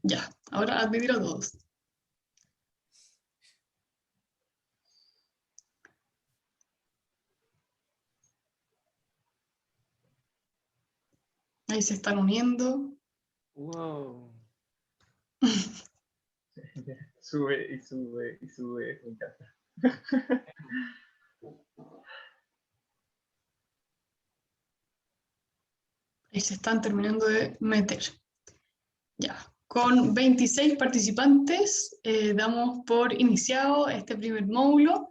Ya, ahora admitir a todos. Ahí se están uniendo. Wow. Sube y sube y sube, me encanta. Ahí se están terminando de meter. Ya, con 26 participantes, damos por iniciado este primer módulo.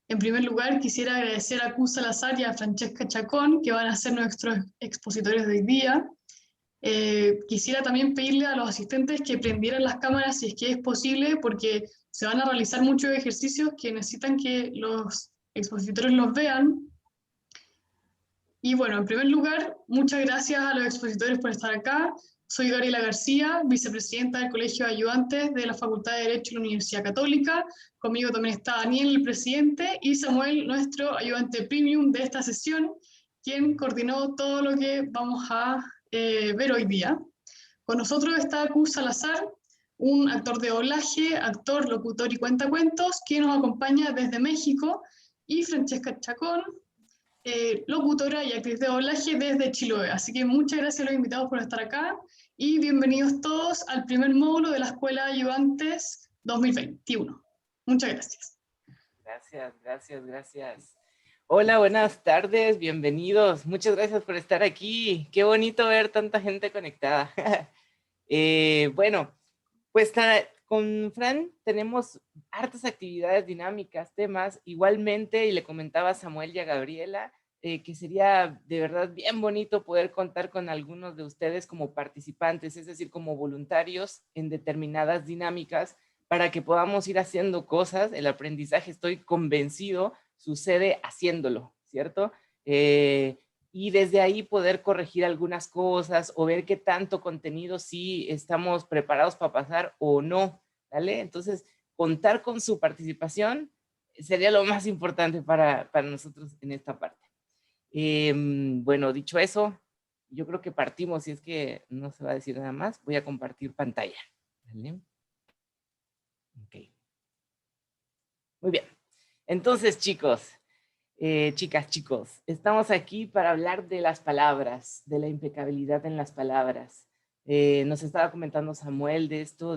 En primer lugar, quisiera agradecer a Q Salazar y a Francesca Chacón, que van a ser nuestros expositores de hoy día. Quisiera también pedirle a los asistentes que prendieran las cámaras si es que es posible, porque se van a realizar muchos ejercicios que necesitan que los expositores los vean. Y bueno, en primer lugar, muchas gracias a los expositores por estar acá. Soy Gabriela García, vicepresidenta del Colegio de Ayudantes de la Facultad de Derecho de la Universidad Católica. Conmigo también está Daniel, el presidente, y Samuel, nuestro ayudante premium de esta sesión, quien coordinó todo lo que vamos a ver hoy día. Con nosotros está Q Salazar, un actor de doblaje, actor, locutor y cuentacuentos, que nos acompaña desde México, y Francesca Chacón, locutora y actriz de doblaje desde Chiloé. Así que muchas gracias a los invitados por estar acá y bienvenidos todos al primer módulo de la Escuela de Ayudantes 2021. Muchas gracias. Gracias, gracias, gracias. Hola, buenas tardes, bienvenidos. Muchas gracias por estar aquí. Qué bonito ver tanta gente conectada. Bueno, pues con Fran tenemos hartas actividades dinámicas, temas. Igualmente, y le comentaba a Samuel y a Gabriela, que sería de verdad bien bonito poder contar con algunos de ustedes como participantes, es decir, como voluntarios en determinadas dinámicas para que podamos ir haciendo cosas. El aprendizaje, estoy convencido, sucede haciéndolo, ¿cierto? Y desde ahí poder corregir algunas cosas o ver qué tanto contenido sí estamos preparados para pasar o no, ¿vale? Entonces, contar con su participación sería lo más importante para nosotros en esta parte. Bueno, dicho eso, yo creo que partimos, si es que no se va a decir nada más, voy a compartir pantalla, ¿vale? Ok. Muy bien. Entonces, chicos, chicas, chicos, estamos aquí para hablar de las palabras, de la impecabilidad en las palabras. Nos estaba comentando Samuel de esto,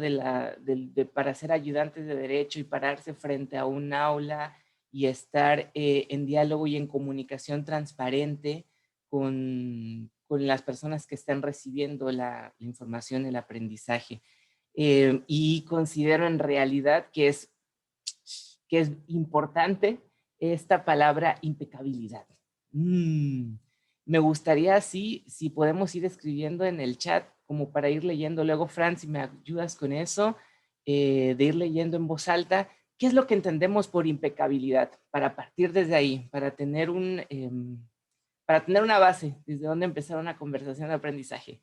para ser ayudantes de derecho y pararse frente a un aula y estar en diálogo y en comunicación transparente con las personas que están recibiendo la información, el aprendizaje. Y considero en realidad que es importante esta palabra impecabilidad. Me gustaría, sí, si podemos ir escribiendo en el chat, como para ir leyendo. Luego, Fran, si me ayudas con eso, de ir leyendo en voz alta, ¿qué es lo que entendemos por impecabilidad? Para partir desde ahí, para tener una base, desde donde empezar una conversación de aprendizaje.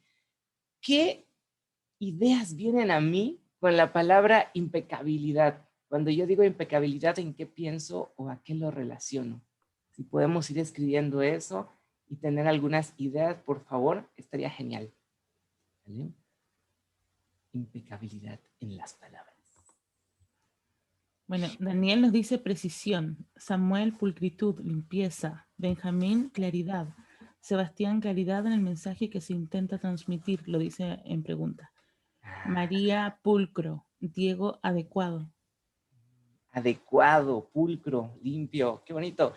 ¿Qué ideas vienen a mí con la palabra impecabilidad? Cuando yo digo impecabilidad, ¿en qué pienso o a qué lo relaciono? Si podemos ir escribiendo eso y tener algunas ideas, por favor, estaría genial. ¿Vale? Impecabilidad en las palabras. Bueno, Daniel nos dice precisión, Samuel pulcritud, limpieza, Benjamín claridad, Sebastián claridad en el mensaje que se intenta transmitir, lo dice en pregunta. María pulcro, Diego adecuado. Adecuado, pulcro, limpio, qué bonito.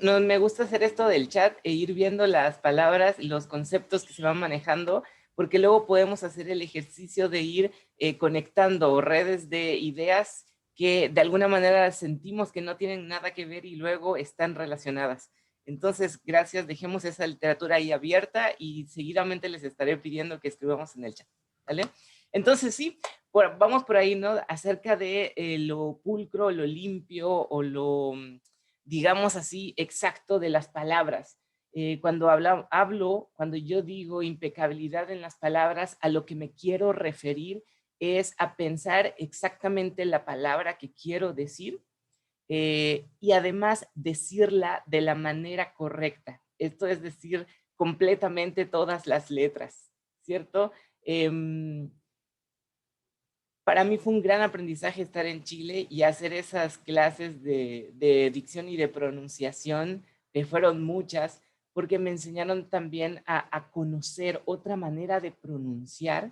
Me gusta hacer esto del chat e ir viendo las palabras y los conceptos que se van manejando, porque luego podemos hacer el ejercicio de ir conectando redes de ideas que de alguna manera sentimos que no tienen nada que ver y luego están relacionadas. Entonces, gracias, dejemos esa literatura ahí abierta y seguidamente les estaré pidiendo que escribamos en el chat, ¿vale? Entonces, sí, vamos por ahí, ¿no? Acerca de lo pulcro, lo limpio o lo, digamos así, exacto de las palabras. Cuando yo digo impecabilidad en las palabras, a lo que me quiero referir es a pensar exactamente la palabra que quiero decir y además decirla de la manera correcta. Esto es decir, completamente todas las letras, ¿cierto? Para mí fue un gran aprendizaje estar en Chile y hacer esas clases de dicción y de pronunciación, que fueron muchas, porque me enseñaron también a conocer otra manera de pronunciar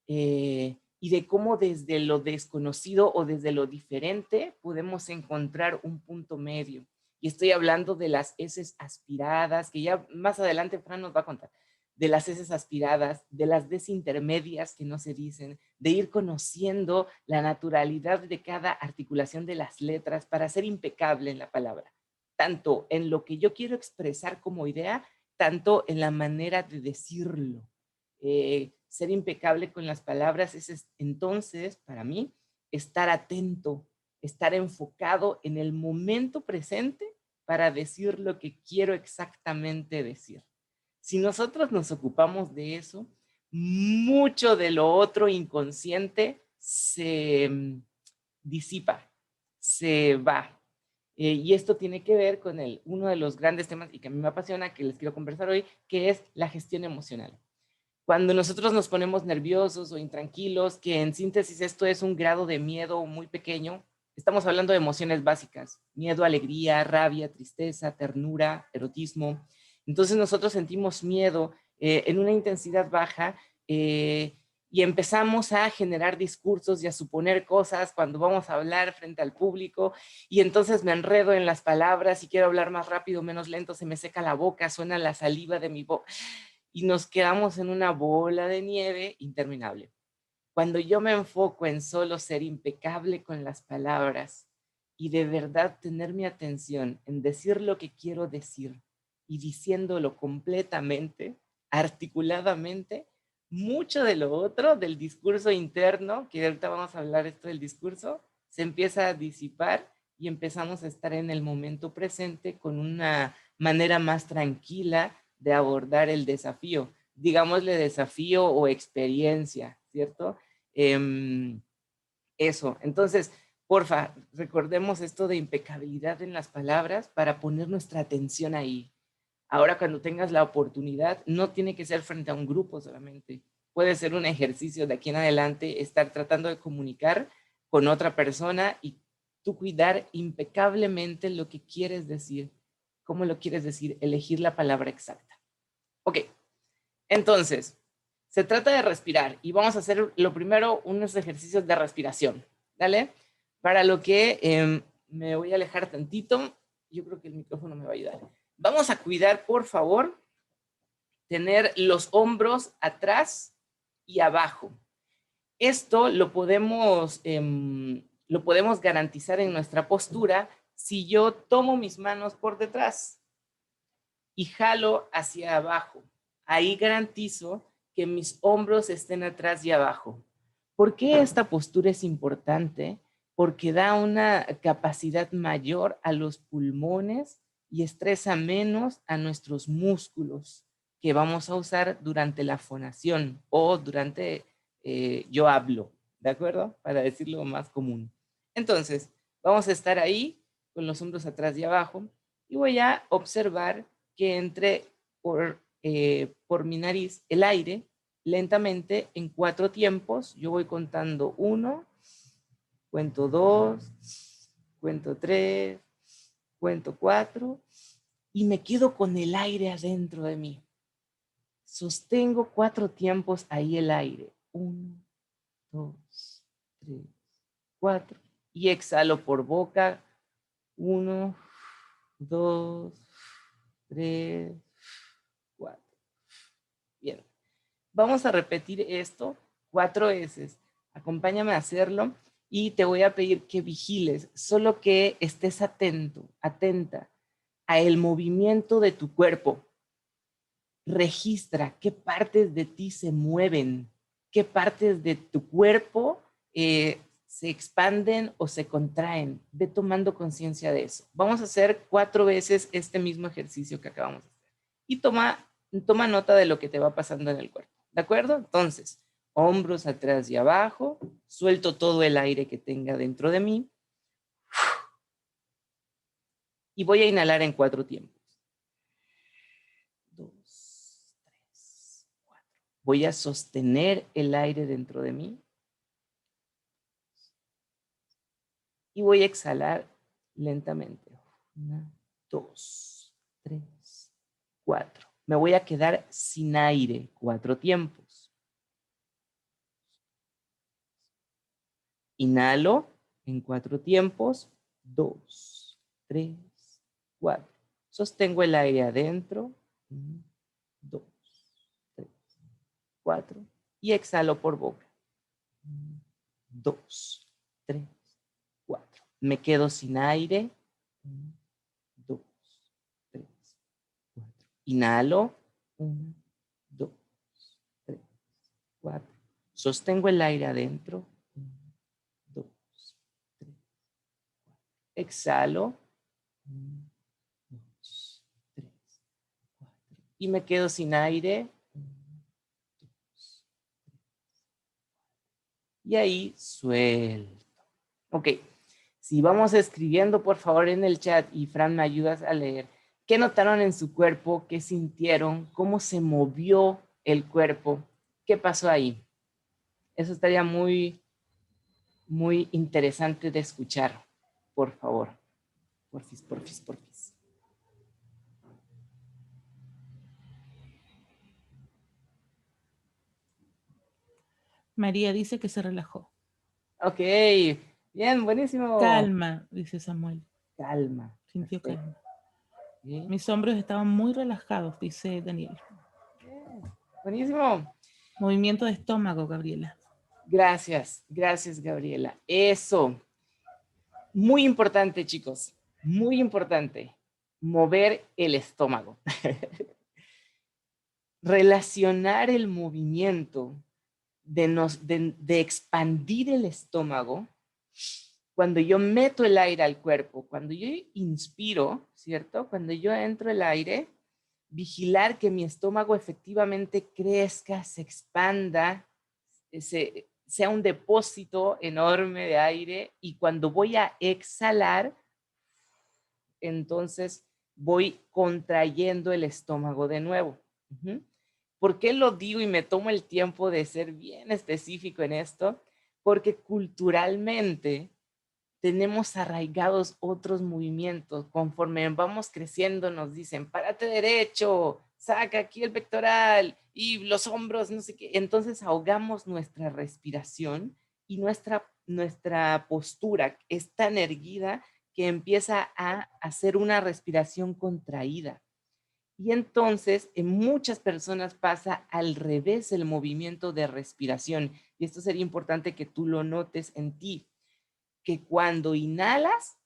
y de cómo desde lo desconocido o desde lo diferente podemos encontrar un punto medio. Y estoy hablando de las eses aspiradas, que ya más adelante Fran nos va a contar, de las eses aspiradas, de las desintermedias que no se dicen, de ir conociendo la naturalidad de cada articulación de las letras para ser impecable en la palabra, tanto en lo que yo quiero expresar como idea, tanto en la manera de decirlo. Ser impecable con las palabras es entonces, para mí, estar atento, estar enfocado en el momento presente para decir lo que quiero exactamente decir. Si nosotros nos ocupamos de eso, mucho de lo otro inconsciente se disipa, se va. Y esto tiene que ver con uno de los grandes temas y que a mí me apasiona, que les quiero conversar hoy, que es la gestión emocional. Cuando nosotros nos ponemos nerviosos o intranquilos, que en síntesis esto es un grado de miedo muy pequeño, estamos hablando de emociones básicas: miedo, alegría, rabia, tristeza, ternura, erotismo. Entonces nosotros sentimos miedo en una intensidad baja y empezamos a generar discursos y a suponer cosas cuando vamos a hablar frente al público, y entonces me enredo en las palabras y quiero hablar más rápido, menos lento, se me seca la boca, suena la saliva de mi boca y nos quedamos en una bola de nieve interminable. Cuando yo me enfoco en solo ser impecable con las palabras y de verdad tener mi atención en decir lo que quiero decir y diciéndolo completamente, articuladamente, mucho de lo otro, del discurso interno, que ahorita vamos a hablar esto del discurso, se empieza a disipar y empezamos a estar en el momento presente con una manera más tranquila de abordar el desafío. Digámosle desafío o experiencia, ¿cierto? Eso. Entonces, porfa, recordemos esto de impecabilidad en las palabras para poner nuestra atención ahí. Ahora, cuando tengas la oportunidad, no tiene que ser frente a un grupo solamente. Puede ser un ejercicio de aquí en adelante, estar tratando de comunicar con otra persona y tú cuidar impecablemente lo que quieres decir, cómo lo quieres decir, elegir la palabra exacta. Ok, entonces, se trata de respirar y vamos a hacer lo primero unos ejercicios de respiración, ¿dale? Para lo que me voy a alejar tantito, yo creo que el micrófono me va a ayudar. Vamos a cuidar, por favor, tener los hombros atrás y abajo. Esto lo podemos garantizar en nuestra postura si yo tomo mis manos por detrás y jalo hacia abajo. Ahí garantizo que mis hombros estén atrás y abajo. ¿Por qué esta postura es importante? Porque da una capacidad mayor a los pulmones y estresa menos a nuestros músculos que vamos a usar durante la fonación o durante yo hablo, ¿de acuerdo? Para decirlo más común. Entonces, vamos a estar ahí con los hombros atrás y abajo y voy a observar que entre por mi nariz el aire lentamente en 4 tiempos. Yo voy contando 1, cuento 2, cuento 3, cuento 4 y me quedo con el aire adentro de mí. Sostengo 4 tiempos ahí el aire. 1, 2, 3, 4 y exhalo por boca. 1, 2, 3, 4. Bien. Vamos a repetir esto 4 veces. Acompáñame a hacerlo y te voy a pedir que vigiles, solo que estés atento, atenta a el movimiento de tu cuerpo. Registra qué partes de ti se mueven, qué partes de tu cuerpo se expanden o se contraen. Ve tomando conciencia de eso. Vamos a hacer 4 veces este mismo ejercicio que acabamos de hacer. Y toma nota de lo que te va pasando en el cuerpo. ¿De acuerdo? Entonces, hombros atrás y abajo. Suelto todo el aire que tenga dentro de mí. Y voy a inhalar en 4 tiempos. 2, 3, 4. Voy a sostener el aire dentro de mí. y voy a exhalar lentamente. 1, 2, 3, 4. Me voy a quedar sin aire 4 tiempos. Inhalo en 4 tiempos. 2, 3, 4. Sostengo el aire adentro. 1, 2, 3, 4. Y exhalo por boca. 1, 2, 3, 4. Me quedo sin aire. 1, 2, 3, 4. Inhalo. 1, 2, 3, 4. Sostengo el aire adentro. 1, 2, 3, 4. Exhalo. 1, 2, 3, 4. Y me quedo sin aire. 1, 2, 3, 4. Y ahí suelto. Ok. Si vamos escribiendo, por favor, en el chat, y Fran, me ayudas a leer. ¿Qué notaron en su cuerpo? ¿Qué sintieron? ¿Cómo se movió el cuerpo? ¿Qué pasó ahí? Eso estaría muy, muy interesante de escuchar. Por favor. Porfis, porfis, porfis. María dice que se relajó. Ok. Bien, buenísimo. Calma, dice Samuel. Calma. Sintió Perfecto. calma. Bien. Mis hombros estaban muy relajados, dice Daniel. Bien. Buenísimo. Movimiento de estómago, Gabriela. Gracias, gracias, Gabriela. Eso. Muy importante, chicos. Muy importante. Mover el estómago. Relacionar el movimiento de expandir el estómago. Cuando yo meto el aire al cuerpo, cuando yo inspiro, ¿cierto? Cuando yo entro el aire, vigilar que mi estómago efectivamente crezca, se expanda, sea un depósito enorme de aire, y cuando voy a exhalar, entonces voy contrayendo el estómago de nuevo. ¿Por qué lo digo y me tomo el tiempo de ser bien específico en esto? Porque culturalmente tenemos arraigados otros movimientos. Conforme vamos creciendo nos dicen, párate derecho, saca aquí el pectoral y los hombros, no sé qué. Entonces ahogamos nuestra respiración y nuestra postura es tan erguida que empieza a hacer una respiración contraída. Y entonces en muchas personas pasa al revés el movimiento de respiración. Y esto sería importante que tú lo notes en ti. Que cuando inhalas,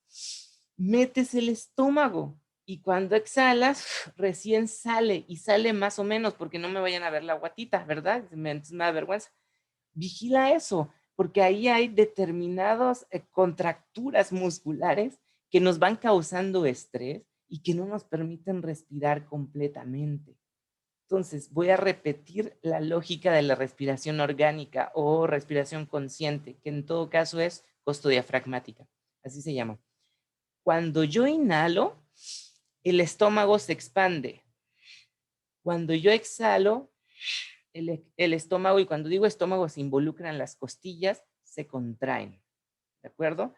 metes el estómago, y cuando exhalas, recién sale, y sale más o menos, porque no me vayan a ver la guatita, ¿verdad? Me da vergüenza. Vigila eso, porque ahí hay determinadas contracturas musculares que nos van causando estrés y que no nos permiten respirar completamente. Entonces, voy a repetir la lógica de la respiración orgánica o respiración consciente, que en todo caso es costodiafragmática. Así se llama. Cuando yo inhalo, el estómago se expande. Cuando yo exhalo, el estómago, y cuando digo estómago se involucran las costillas, se contraen. ¿De acuerdo?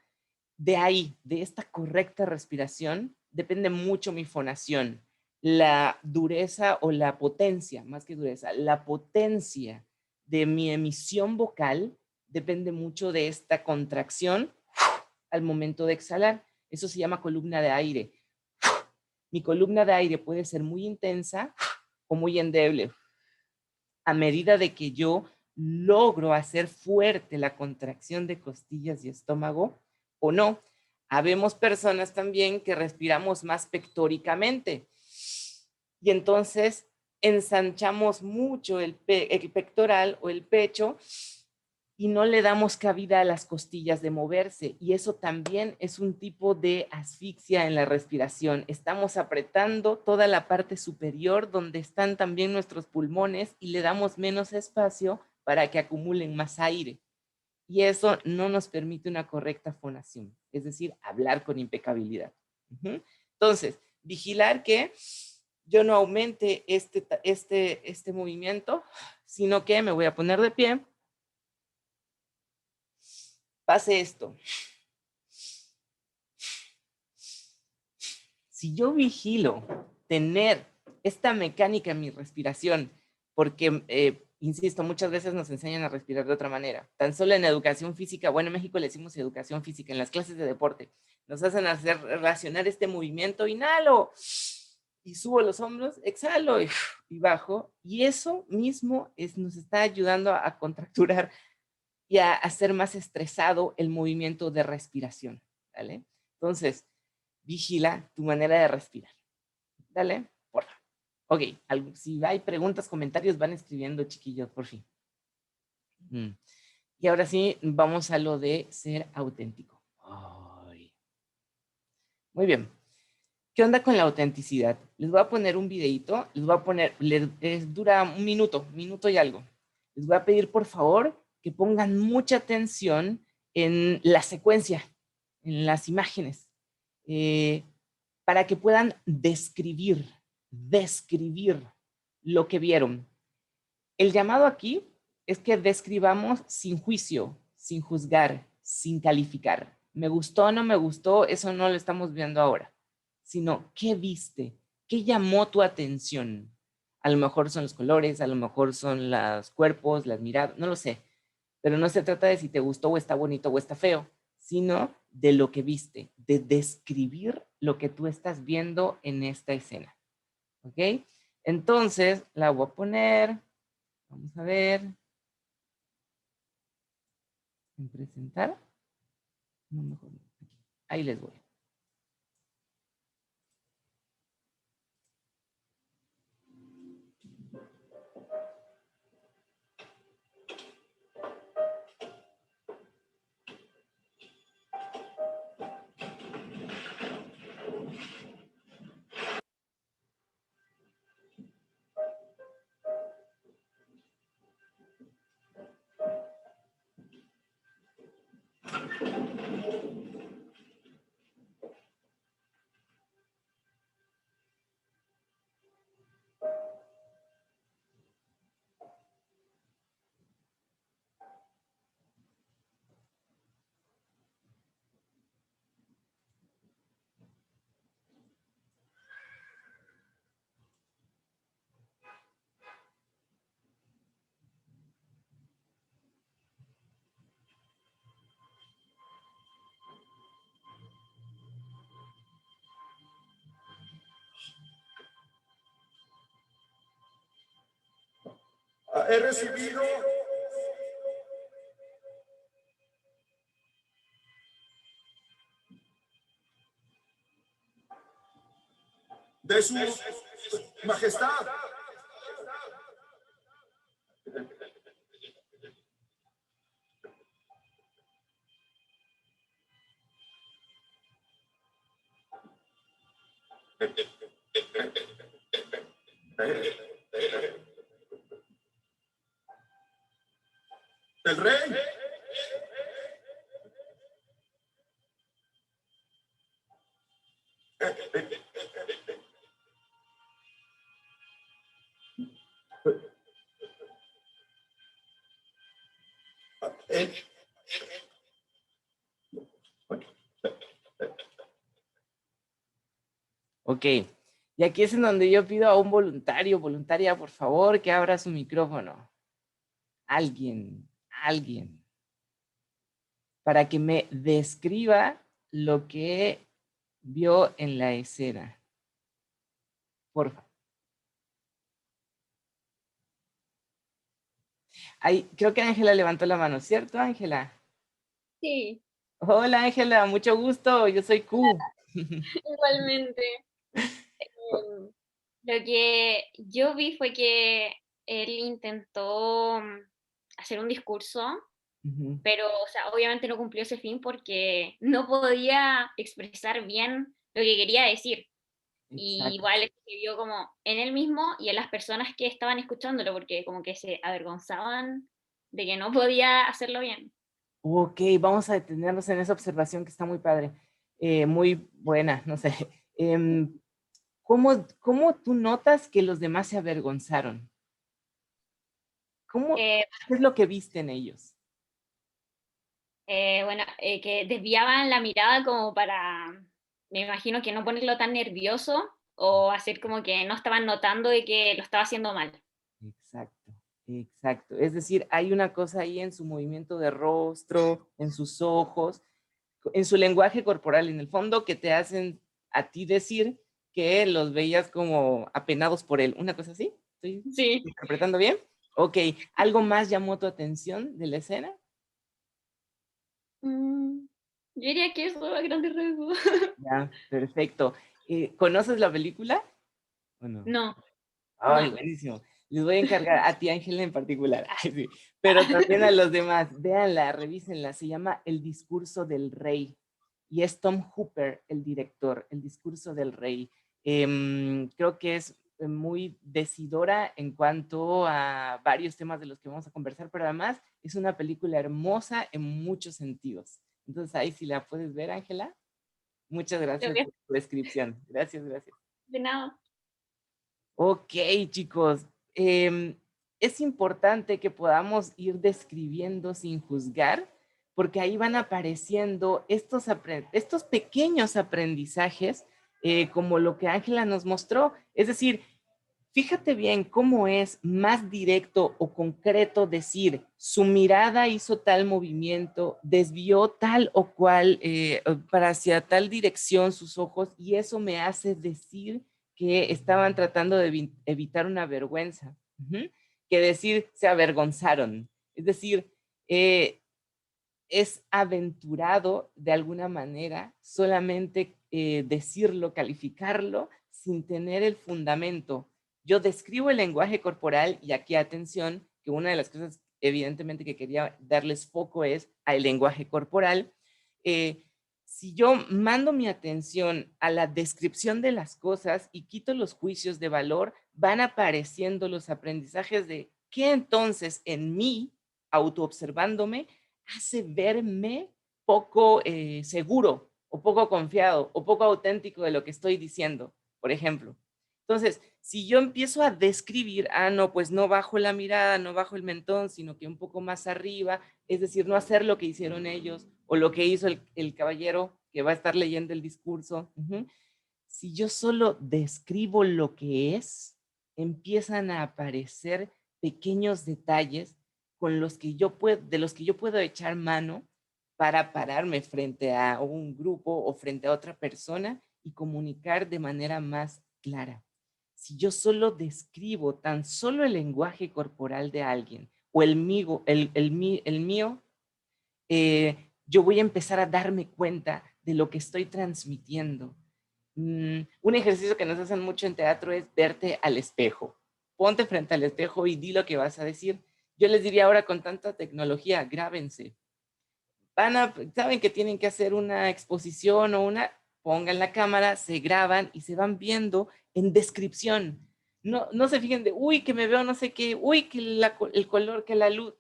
De ahí, de esta correcta respiración, depende mucho mi fonación. La dureza o la potencia, más que dureza, la potencia de mi emisión vocal depende mucho de esta contracción al momento de exhalar. Eso se llama columna de aire. Mi columna de aire puede ser muy intensa o muy endeble. A medida de que yo logro hacer fuerte la contracción de costillas y estómago o no. Habemos personas también que respiramos más pectóricamente. Y entonces ensanchamos mucho el pectoral o el pecho y no le damos cabida a las costillas de moverse. Y eso también es un tipo de asfixia en la respiración. Estamos apretando toda la parte superior donde están también nuestros pulmones y le damos menos espacio para que acumulen más aire. Y eso no nos permite una correcta fonación, es decir, hablar con impecabilidad. Entonces, vigilar que yo no aumente este movimiento, sino que me voy a poner de pie. Pase esto. si yo vigilo tener esta mecánica en mi respiración, porque, insisto, muchas veces nos enseñan a respirar de otra manera. Tan solo en educación física, bueno, en México le decimos educación física, en las clases de deporte, nos hacen hacer relacionar este movimiento, inhalo y subo los hombros, exhalo y bajo, y eso mismo nos está ayudando a contracturar y a hacer más estresado el movimiento de respiración, ¿vale? Entonces, vigila tu manera de respirar. Dale, por favor. Ok, si hay preguntas, comentarios, van escribiendo, chiquillos, por fin. Y ahora sí, vamos a lo de ser auténtico. Ay. Muy bien. ¿Qué onda con la autenticidad? Les voy a poner un videito, les voy a poner, dura un minuto y algo. Les voy a pedir, por favor, que pongan mucha atención en la secuencia, en las imágenes, para que puedan describir lo que vieron. El llamado aquí es que describamos sin juicio, sin juzgar, sin calificar. Me gustó o no me gustó, eso no lo estamos viendo ahora, sino qué viste, qué llamó tu atención. A lo mejor son los colores, a lo mejor son los cuerpos, las miradas, no lo sé. Pero no se trata de si te gustó o está bonito o está feo, sino de lo que viste, de describir lo que tú estás viendo en esta escena. ¿Ok? Entonces, la voy a poner, vamos a ver, en presentar. No, mejor no. Ahí les voy. He recibido de su majestad el rey. Ok, y aquí es en donde yo pido a un voluntario, voluntaria, por favor, que abra su micrófono. Alguien, para que me describa lo que vio en la escena. Por favor. Ahí, creo que Ángela levantó la mano, ¿cierto, Ángela? Sí, Hola, Ángela, mucho gusto, yo soy Q. igualmente. Lo que yo vi fue que él intentó hacer un discurso, Ujú, pero, o sea, obviamente no cumplió ese fin porque no podía expresar bien lo que quería decir. Y exacto. igual se vio como en él mismo y en las personas que estaban escuchándolo, porque como que se avergonzaban de que no podía hacerlo bien. Ok, vamos a detenernos en esa observación que está muy padre, muy buena, no sé. Em, ¿cómo tú notas que los demás se avergonzaron? Eh, ¿Qué es lo que viste en ellos? bueno, que desviaban la mirada como para me imagino que no ponerlo tan nervioso o hacer como que no estaban notando de que lo estaba haciendo mal. Exacto, exacto. Es decir, hay una cosa ahí en su movimiento de rostro, en sus ojos, en su lenguaje corporal, en el fondo, que te hacen a ti decir que los veías como apenados por él. ¿Una cosa así? ¿Estoy Sí. interpretando bien? Ok. ¿Algo más llamó tu atención de la escena? Yo diría que eso a grandes rasgos. Ya, perfecto. ¿Conoces la película? ¿O no? No, Ay, no. buenísimo. Les voy a encargar a ti, Ángela, en particular. Ay, sí. Pero también a los demás. Véanla, revísenla. Se llama El discurso del rey. Y es Tom Hooper, el director, El discurso del rey. Creo que es muy decidora en cuanto a varios temas de los que vamos a conversar, pero además es una película hermosa en muchos sentidos. Entonces ahí si la puedes ver, Ángela. Muchas Creo gracias que por tu descripción. Gracias, gracias. de nada. Ok, chicos. Es importante que podamos ir describiendo sin juzgar, porque ahí van apareciendo estos pequeños aprendizajes, como lo que Ángela nos mostró. Es decir, fíjate bien cómo es más directo o concreto decir, su mirada hizo tal movimiento, desvió tal o cual para hacia tal dirección sus ojos, y eso me hace decir que estaban tratando de evitar una vergüenza, que decir se avergonzaron. Es decir, es aventurado de alguna manera solamente decirlo, calificarlo, sin tener el fundamento. Yo describo el lenguaje corporal y aquí atención, que una de las cosas evidentemente que quería darles foco es al lenguaje corporal. Si yo mando mi atención a la descripción de las cosas y quito los juicios de valor, van apareciendo los aprendizajes de qué entonces en mí, autoobservándome, hace verme poco seguro o poco confiado o poco auténtico de lo que estoy diciendo, por ejemplo. Entonces, si yo empiezo a describir, no, pues no bajo la mirada, no bajo el mentón, sino que un poco más arriba, es decir, no hacer lo que hicieron ellos o lo que hizo el caballero que va a estar leyendo el discurso. Si yo solo describo lo que es, empiezan a aparecer pequeños detalles con los que de los que yo puedo echar mano para pararme frente a un grupo o frente a otra persona y comunicar de manera más clara. Si yo solo describo tan solo el lenguaje corporal de alguien o el mío, yo voy a empezar a darme cuenta de lo que estoy transmitiendo. Un ejercicio que nos hacen mucho en teatro es verte al espejo. Ponte frente al espejo y di lo que vas a decir. Yo les diría ahora, con tanta tecnología, grábense. Saben que tienen que hacer una exposición o pongan la cámara, se graban y se van viendo en descripción. No se fijen de, uy, que me veo no sé qué, uy, que el color, que la luz.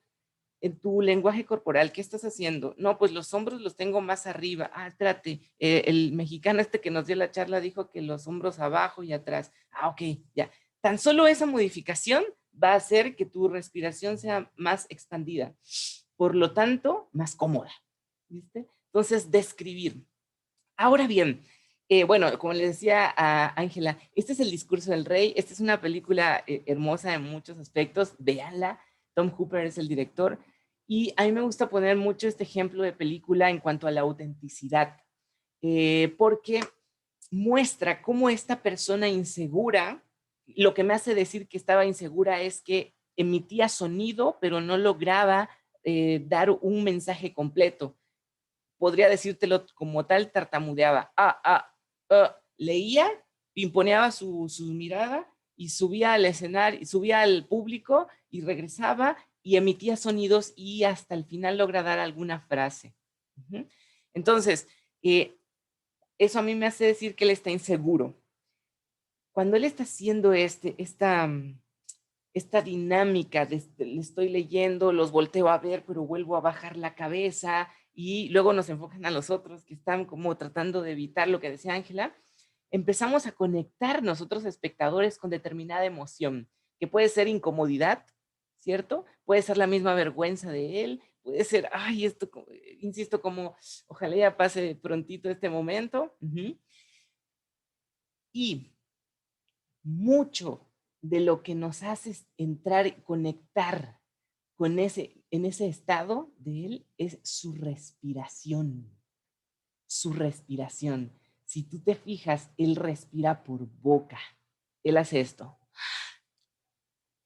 En tu lenguaje corporal, ¿qué estás haciendo? No, pues los hombros los tengo más arriba. Espérate, el mexicano que nos dio la charla dijo que los hombros abajo y atrás. Ok, ya. Tan solo esa modificación va a hacer que tu respiración sea más expandida. Por lo tanto, más cómoda. ¿Viste? Entonces, describir. Ahora bien, bueno, como le decía a Ángela, este es El discurso del rey. Esta es una película hermosa en muchos aspectos. Véanla. Tom Hooper es el director. Y a mí me gusta poner mucho este ejemplo de película en cuanto a la autenticidad, porque muestra cómo esta persona insegura, lo que me hace decir que estaba insegura es que emitía sonido, pero no lograba dar un mensaje completo. Podría decírtelo como tal, tartamudeaba. Leía, pimponeaba su mirada y subía al escenario, subía al público y regresaba y emitía sonidos y hasta el final logra dar alguna frase. Entonces, eso a mí me hace decir que él está inseguro. Cuando él está haciendo esta dinámica, le estoy leyendo, los volteo a ver, pero vuelvo a bajar la cabeza y luego nos enfocan a los otros que están como tratando de evitar lo que decía Ángela, empezamos a conectar nosotros espectadores con determinada emoción, que puede ser incomodidad, ¿cierto? Puede ser la misma vergüenza de él, puede ser, insisto, como ojalá ya pase prontito este momento. Y mucho de lo que nos hace entrar y conectar con en ese estado de él es su respiración. Su respiración. Si tú te fijas, él respira por boca. Él hace esto.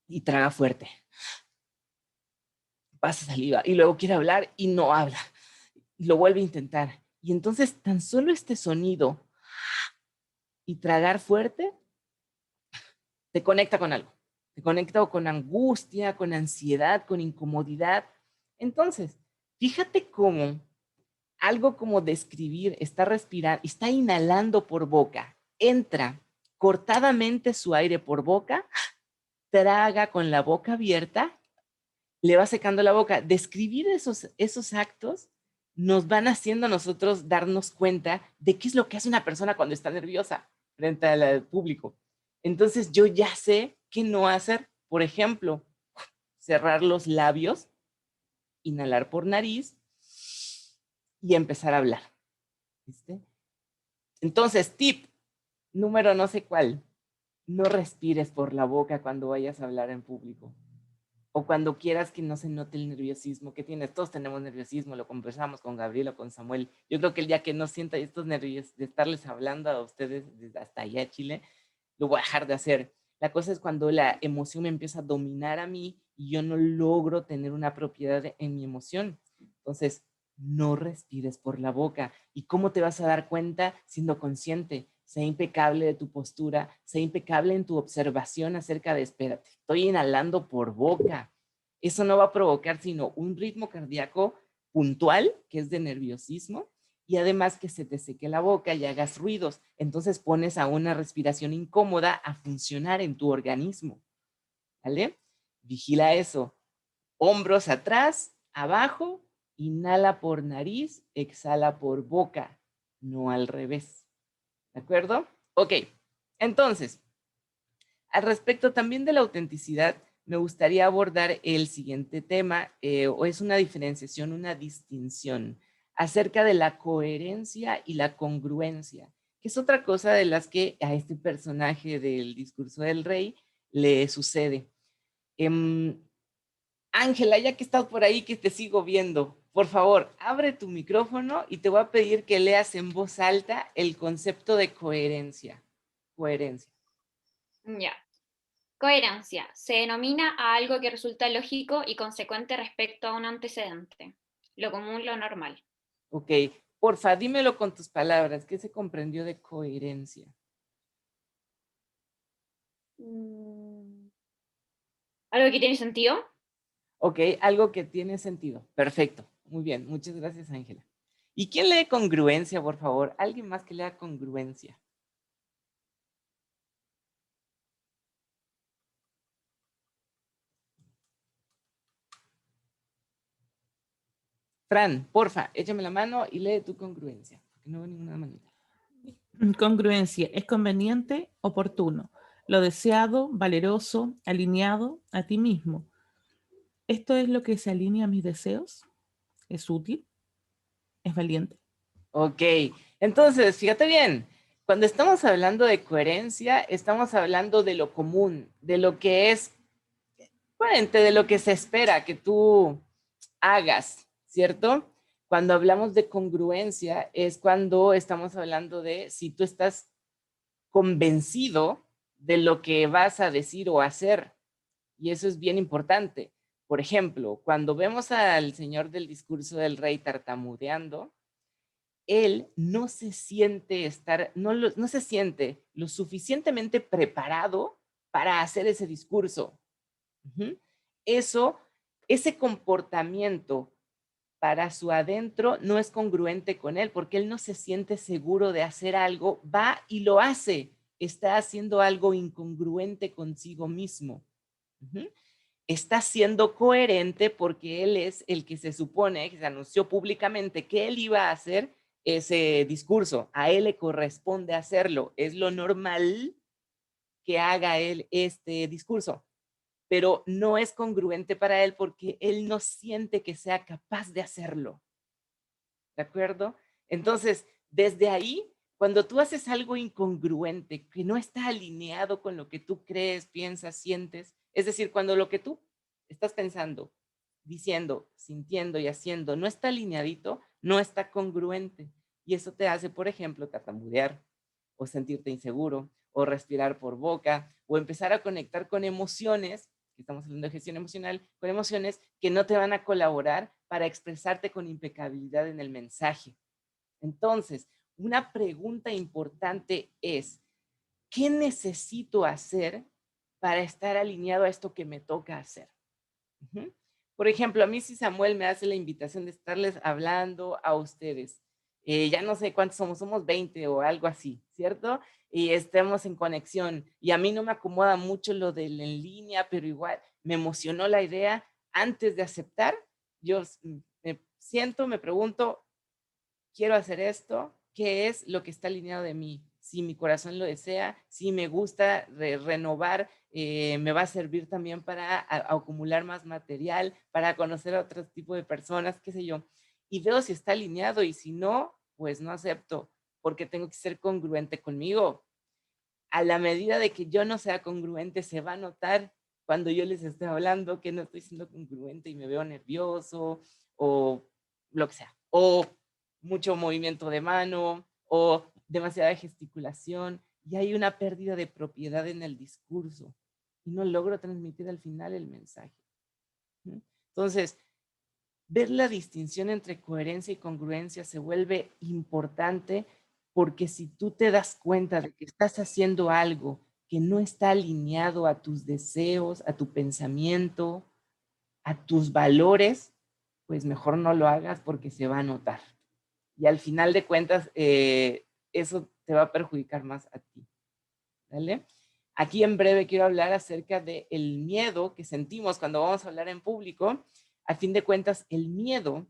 Y traga fuerte. Pasa saliva. Y luego quiere hablar y no habla. Y lo vuelve a intentar. Y entonces tan solo este sonido y tragar fuerte te conecta con algo. Te conecta con angustia, con ansiedad, con incomodidad. Entonces, fíjate cómo algo como describir, está respirando, está inhalando por boca, entra cortadamente su aire por boca, traga con la boca abierta, le va secando la boca. Describir esos actos nos van haciendo a nosotros darnos cuenta de qué es lo que hace una persona cuando está nerviosa frente al público. Entonces yo ya sé qué no hacer. Por ejemplo, cerrar los labios, inhalar por nariz y empezar a hablar. ¿Viste? Entonces, tip número no sé cuál, no respires por la boca cuando vayas a hablar en público. O cuando quieras que no se note el nerviosismo que tienes. Todos tenemos nerviosismo, lo conversamos con Gabriel o con Samuel. Yo creo que el día que no sienta estos nervios de estarles hablando a ustedes desde hasta allá Chile, lo voy a dejar de hacer. La cosa es cuando la emoción me empieza a dominar a mí y yo no logro tener una propiedad en mi emoción. Entonces, no respires por la boca. ¿Y cómo te vas a dar cuenta? Siendo consciente. Sea impecable de tu postura, sea impecable en tu observación acerca de, espérate, estoy inhalando por boca. Eso no va a provocar sino un ritmo cardíaco puntual, que es de nerviosismo, y además que se te seque la boca y hagas ruidos. Entonces pones a una respiración incómoda a funcionar en tu organismo. ¿Vale? Vigila eso. Hombros atrás, abajo, inhala por nariz, exhala por boca, no al revés. ¿De acuerdo? Ok, entonces, al respecto también de la autenticidad, me gustaría abordar el siguiente tema, o es una diferenciación, una distinción acerca de la coherencia y la congruencia, que es otra cosa de las que a este personaje del discurso del rey le sucede. Ángela, ya que estás por ahí, que te sigo viendo, por favor, abre tu micrófono y te voy a pedir que leas en voz alta el concepto de coherencia. Coherencia. Ya. Coherencia. Se denomina a algo que resulta lógico y consecuente respecto a un antecedente. Lo común, lo normal. Ok, porfa, dímelo con tus palabras. ¿Qué se comprendió de coherencia? ¿Algo que tiene sentido? Ok, algo que tiene sentido. Perfecto. Muy bien, muchas gracias, Ángela. ¿Y quién lee congruencia, por favor? ¿Alguien más que lea congruencia? Fran, porfa, échame la mano y lee tu congruencia, porque no veo ninguna manita. Congruencia es conveniente, oportuno, lo deseado, valeroso, alineado a ti mismo. ¿Esto es lo que se alinea a mis deseos? ¿Es útil? ¿Es valiente? Ok, entonces, fíjate bien, cuando estamos hablando de coherencia, estamos hablando de lo común, de lo que es coherente, de lo que se espera que tú hagas, ¿cierto? Cuando hablamos de congruencia es cuando estamos hablando de si tú estás convencido de lo que vas a decir o hacer. Y eso es bien importante. Por ejemplo, cuando vemos al señor del discurso del rey tartamudeando, él no se siente no se siente lo suficientemente preparado para hacer ese discurso. Ese comportamiento para su adentro no es congruente con él, porque él no se siente seguro de hacer algo, va y lo hace, está haciendo algo incongruente consigo mismo. Está siendo coherente porque él es el que se supone, que se anunció públicamente que él iba a hacer ese discurso, a él le corresponde hacerlo, es lo normal que haga él este discurso, pero no es congruente para él porque él no siente que sea capaz de hacerlo. ¿De acuerdo? Entonces, desde ahí, Cuando tú haces algo incongruente, que no está alineado con lo que tú crees, piensas, sientes, es decir, cuando lo que tú estás pensando, diciendo, sintiendo y haciendo no está alineadito, no está congruente. Y eso te hace, por ejemplo, tartamudear, o sentirte inseguro, o respirar por boca, o empezar a conectar con emociones, que estamos hablando de gestión emocional, con emociones que no te van a colaborar para expresarte con impecabilidad en el mensaje. Entonces, una pregunta importante es, ¿qué necesito hacer para estar alineado a esto que me toca hacer? Por ejemplo, a mí si Samuel me hace la invitación de estarles hablando a ustedes, ya no sé cuántos somos 20 o algo así, ¿cierto? Y estemos en conexión. Y a mí no me acomoda mucho lo de en línea, pero igual me emocionó la idea. Antes de aceptar, yo me siento, me pregunto, quiero hacer esto, ¿qué es lo que está alineado de mí? Si mi corazón lo desea, si me gusta renovar, me va a servir también para acumular más material, para conocer a otro tipo de personas, qué sé yo. Y veo si está alineado y si no, pues no acepto, porque tengo que ser congruente conmigo. A la medida de que yo no sea congruente, se va a notar cuando yo les estoy hablando que no estoy siendo congruente y me veo nervioso o lo que sea. O mucho movimiento de mano o demasiada gesticulación y hay una pérdida de propiedad en el discurso y no logro transmitir al final el mensaje. Entonces, ver la distinción entre coherencia y congruencia se vuelve importante porque si tú te das cuenta de que estás haciendo algo que no está alineado a tus deseos, a tu pensamiento, a tus valores, pues mejor no lo hagas porque se va a notar. Y al final de cuentas, eso te va a perjudicar más a ti. ¿Vale? Aquí en breve quiero hablar acerca del miedo que sentimos cuando vamos a hablar en público. A fin de cuentas, el miedo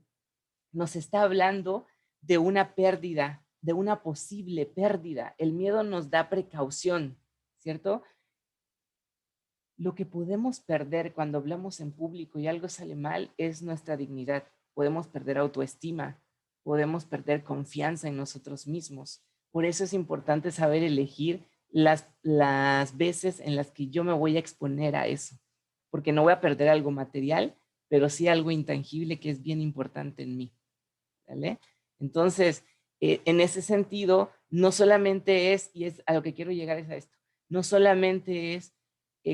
nos está hablando de una pérdida, de una posible pérdida. El miedo nos da precaución, ¿cierto? Lo que podemos perder cuando hablamos en público y algo sale mal es nuestra dignidad. Podemos perder autoestima, podemos perder confianza en nosotros mismos. Por eso es importante saber elegir las veces en las que yo me voy a exponer a eso, porque no voy a perder algo material, pero sí algo intangible que es bien importante en mí. ¿Vale? Entonces, en ese sentido, no solamente es, y es a lo que quiero llegar es a esto, no solamente es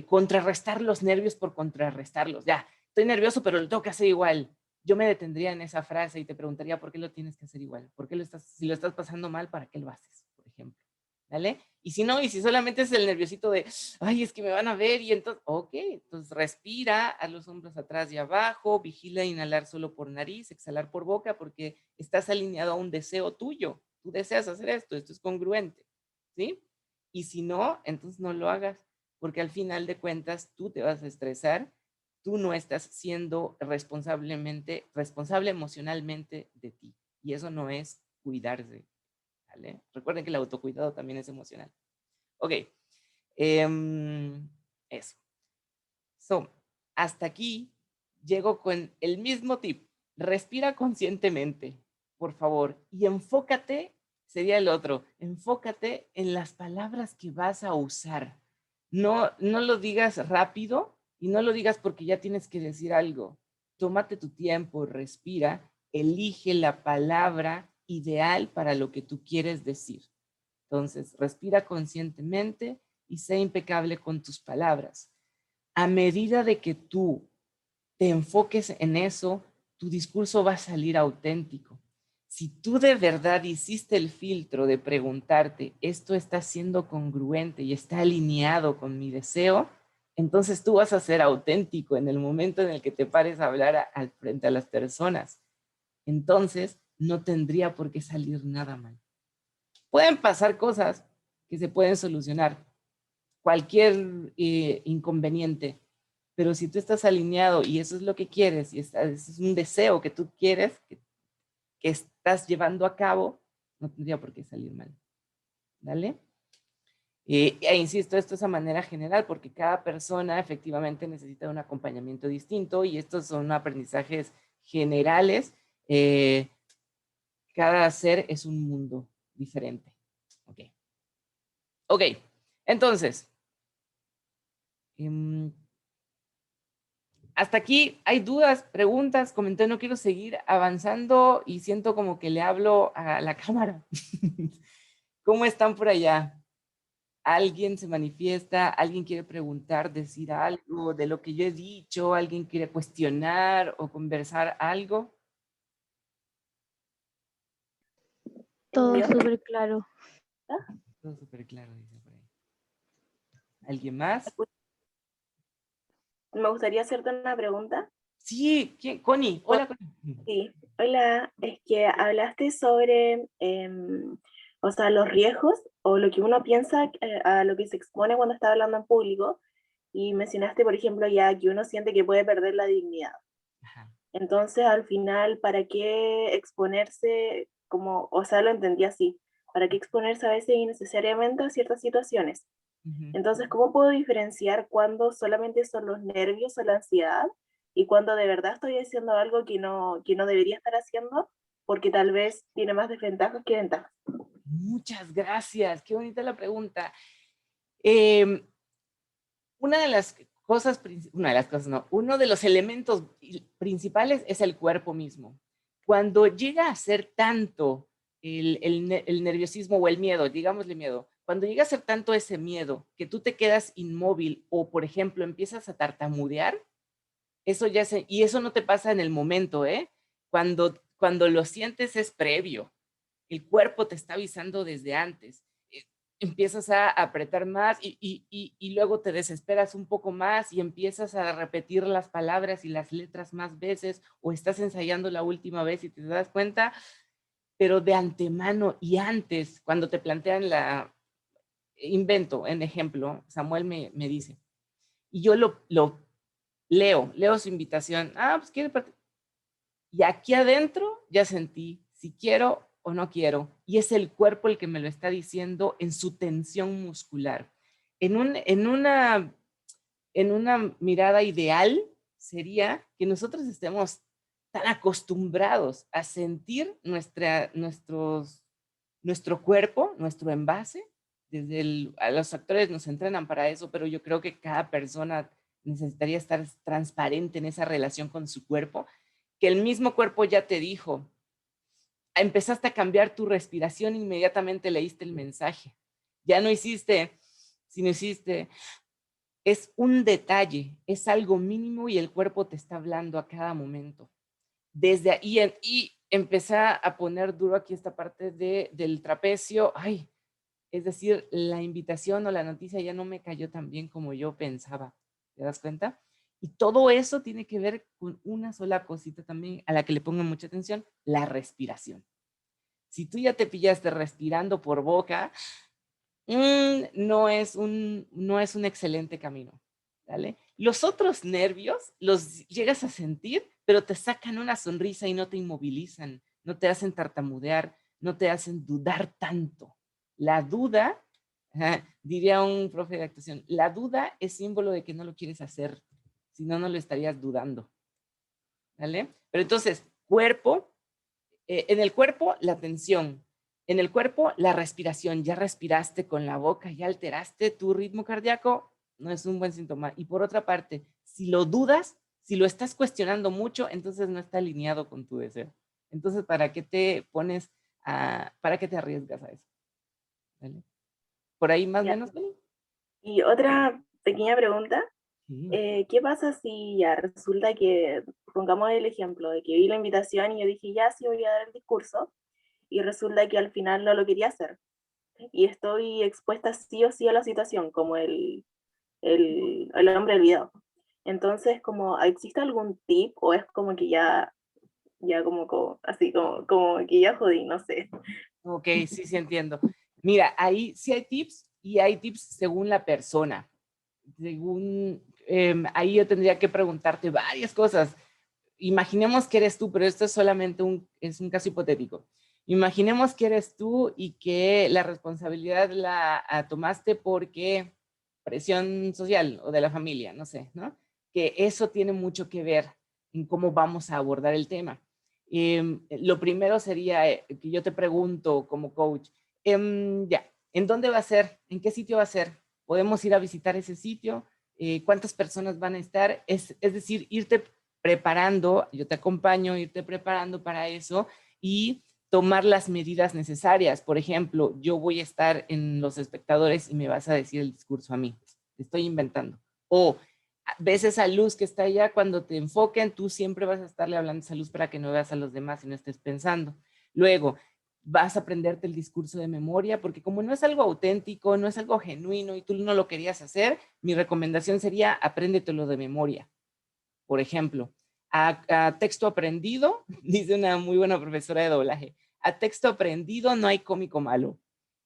contrarrestar los nervios por contrarrestarlos. Ya, estoy nervioso, pero lo tengo que hacer igual. Yo me detendría en esa frase y te preguntaría, ¿por qué lo tienes que hacer igual? ¿Por qué si lo estás pasando mal, ¿para qué lo haces? Por ejemplo. ¿Vale? Y si no, y si solamente es el nerviosito de, ay, es que me van a ver, y entonces, ok, entonces respira, haz los hombros atrás y abajo, vigila inhalar solo por nariz, exhalar por boca, porque estás alineado a un deseo tuyo. Tú deseas hacer esto es congruente, ¿sí? Y si no, entonces no lo hagas, porque al final de cuentas tú te vas a estresar, tú no estás siendo responsable emocionalmente de ti, y eso no es cuidarse. ¿Vale? Recuerden que el autocuidado también es emocional. Ok. Eso. Hasta aquí llego con el mismo tip. Respira conscientemente, por favor, y enfócate, sería el otro, enfócate en las palabras que vas a usar. No lo digas rápido y no lo digas porque ya tienes que decir algo. Tómate tu tiempo, respira, elige la palabra ideal para lo que tú quieres decir. Entonces, respira conscientemente y sé impecable con tus palabras. A medida de que tú te enfoques en eso, tu discurso va a salir auténtico. Si tú de verdad hiciste el filtro de preguntarte, ¿esto está siendo congruente y está alineado con mi deseo? Entonces tú vas a ser auténtico en el momento en el que te pares a hablar frente a las personas. Entonces no tendría por qué salir nada mal. Pueden pasar cosas que se pueden solucionar, cualquier inconveniente, pero si tú estás alineado y eso es lo que quieres y es un deseo que tú quieres, que estás llevando a cabo, no tendría por qué salir mal. ¿Vale? E insisto, esto es a manera general porque cada persona efectivamente necesita un acompañamiento distinto y estos son aprendizajes generales. Cada ser es un mundo diferente. Ok, entonces, hasta aquí hay dudas, preguntas, comentarios. No quiero seguir avanzando y siento como que le hablo a la cámara. ¿Cómo están por allá? ¿Alguien se manifiesta? ¿Alguien quiere preguntar, decir algo de lo que yo he dicho? ¿Alguien quiere cuestionar o conversar algo? Todo súper claro. Todo súper claro, dice por ahí. ¿Alguien más? Me gustaría hacerte una pregunta. Sí, ¿quién? Connie. Hola, Connie. Sí, hola, es que hablaste sobre, o sea, los riesgos o lo que uno piensa a lo que se expone cuando está hablando en público y mencionaste, por ejemplo, ya que uno siente que puede perder la dignidad. Ajá. Entonces, al final, ¿para qué exponerse como, o sea, lo entendí así, ¿para qué exponerse a veces innecesariamente a ciertas situaciones? Ujú. Entonces, ¿cómo puedo diferenciar cuándo solamente son los nervios o la ansiedad y cuándo de verdad estoy haciendo algo que no debería estar haciendo porque tal vez tiene más desventajas que ventajas? Muchas gracias. Qué bonita la pregunta. Una de las cosas, uno de los elementos principales es el cuerpo mismo. Cuando llega a ser tanto el nerviosismo o el miedo, digámosle miedo, cuando llega a ser tanto ese miedo que tú te quedas inmóvil o, por ejemplo, empiezas a tartamudear, eso ya y eso no te pasa en el momento, ¿eh? Cuando lo sientes es previo. El cuerpo te está avisando desde antes. Empiezas a apretar más y luego te desesperas un poco más y empiezas a repetir las palabras y las letras más veces o estás ensayando la última vez y te das cuenta, pero de antemano y antes, cuando te plantean invento, en ejemplo, Samuel me dice, y yo lo leo su invitación, pues quiere participar. Y aquí adentro ya sentí si quiero o no quiero. Y es el cuerpo el que me lo está diciendo en su tensión muscular. En una mirada ideal sería que nosotros estemos tan acostumbrados a sentir nuestro cuerpo, nuestro envase. A los actores nos entrenan para eso, pero yo creo que cada persona necesitaría estar transparente en esa relación con su cuerpo, que el mismo cuerpo ya te dijo, empezaste a cambiar tu respiración, inmediatamente leíste el mensaje. Ya no hiciste, sino hiciste, es un detalle, es algo mínimo y el cuerpo te está hablando a cada momento. Desde ahí, y empecé a poner duro aquí esta parte del trapecio, es decir, la invitación o la noticia ya no me cayó tan bien como yo pensaba, ¿te das cuenta? Y todo eso tiene que ver con una sola cosita también a la que le pongo mucha atención, la respiración. Si tú ya te pillaste respirando por boca, no es un excelente camino, ¿vale? Los otros nervios los llegas a sentir, pero te sacan una sonrisa y no te inmovilizan, no te hacen tartamudear, no te hacen dudar tanto. La duda, diría un profe de actuación, la duda es símbolo de que no lo quieres hacer, si no, no lo estarías dudando, ¿vale? Pero entonces, cuerpo, en el cuerpo, la tensión, en el cuerpo, la respiración, ya respiraste con la boca, ya alteraste tu ritmo cardíaco, no es un buen síntoma. Y por otra parte, si lo dudas, si lo estás cuestionando mucho, entonces no está alineado con tu deseo. Entonces, ¿para qué te para qué te arriesgas a eso? ¿Vale? ¿Por ahí más o menos, ¿vale? Y otra pequeña pregunta, Sí. ¿qué pasa si ya resulta que, pongamos el ejemplo, de que vi la invitación y yo dije, ya sí voy a dar el discurso, y resulta que al final no lo quería hacer, y estoy expuesta sí o sí a la situación, como el hombre del video? Entonces, como, ¿existe algún tip o es como que ya así como que ya jodí, no sé? Ok, sí entiendo. Mira, ahí sí hay tips y hay tips según la persona. Ahí yo tendría que preguntarte varias cosas. Imaginemos que eres tú, pero esto es solamente es un caso hipotético. Imaginemos que eres tú y que la responsabilidad la tomaste porque presión social o de la familia, no sé, ¿no? Que eso tiene mucho que ver en cómo vamos a abordar el tema. Lo primero sería que yo te pregunto como coach, ya, ¿En dónde va a ser? ¿En qué sitio va a ser? ¿Podemos ir a visitar ese sitio? ¿Cuántas personas van a estar? Es decir, irte preparando, yo te acompaño, irte preparando para eso y tomar las medidas necesarias. Por ejemplo, yo voy a estar en los espectadores y me vas a decir el discurso a mí. Te estoy inventando. O ves esa luz que está allá, cuando te enfoquen, tú siempre vas a estarle hablando a esa luz para que no veas a los demás y no estés pensando. Luego, vas a aprenderte el discurso de memoria, porque como no es algo auténtico, no es algo genuino y tú no lo querías hacer, mi recomendación sería apréndetelo de memoria. Por ejemplo, a texto aprendido, dice una muy buena profesora de doblaje, a texto aprendido no hay cómico malo.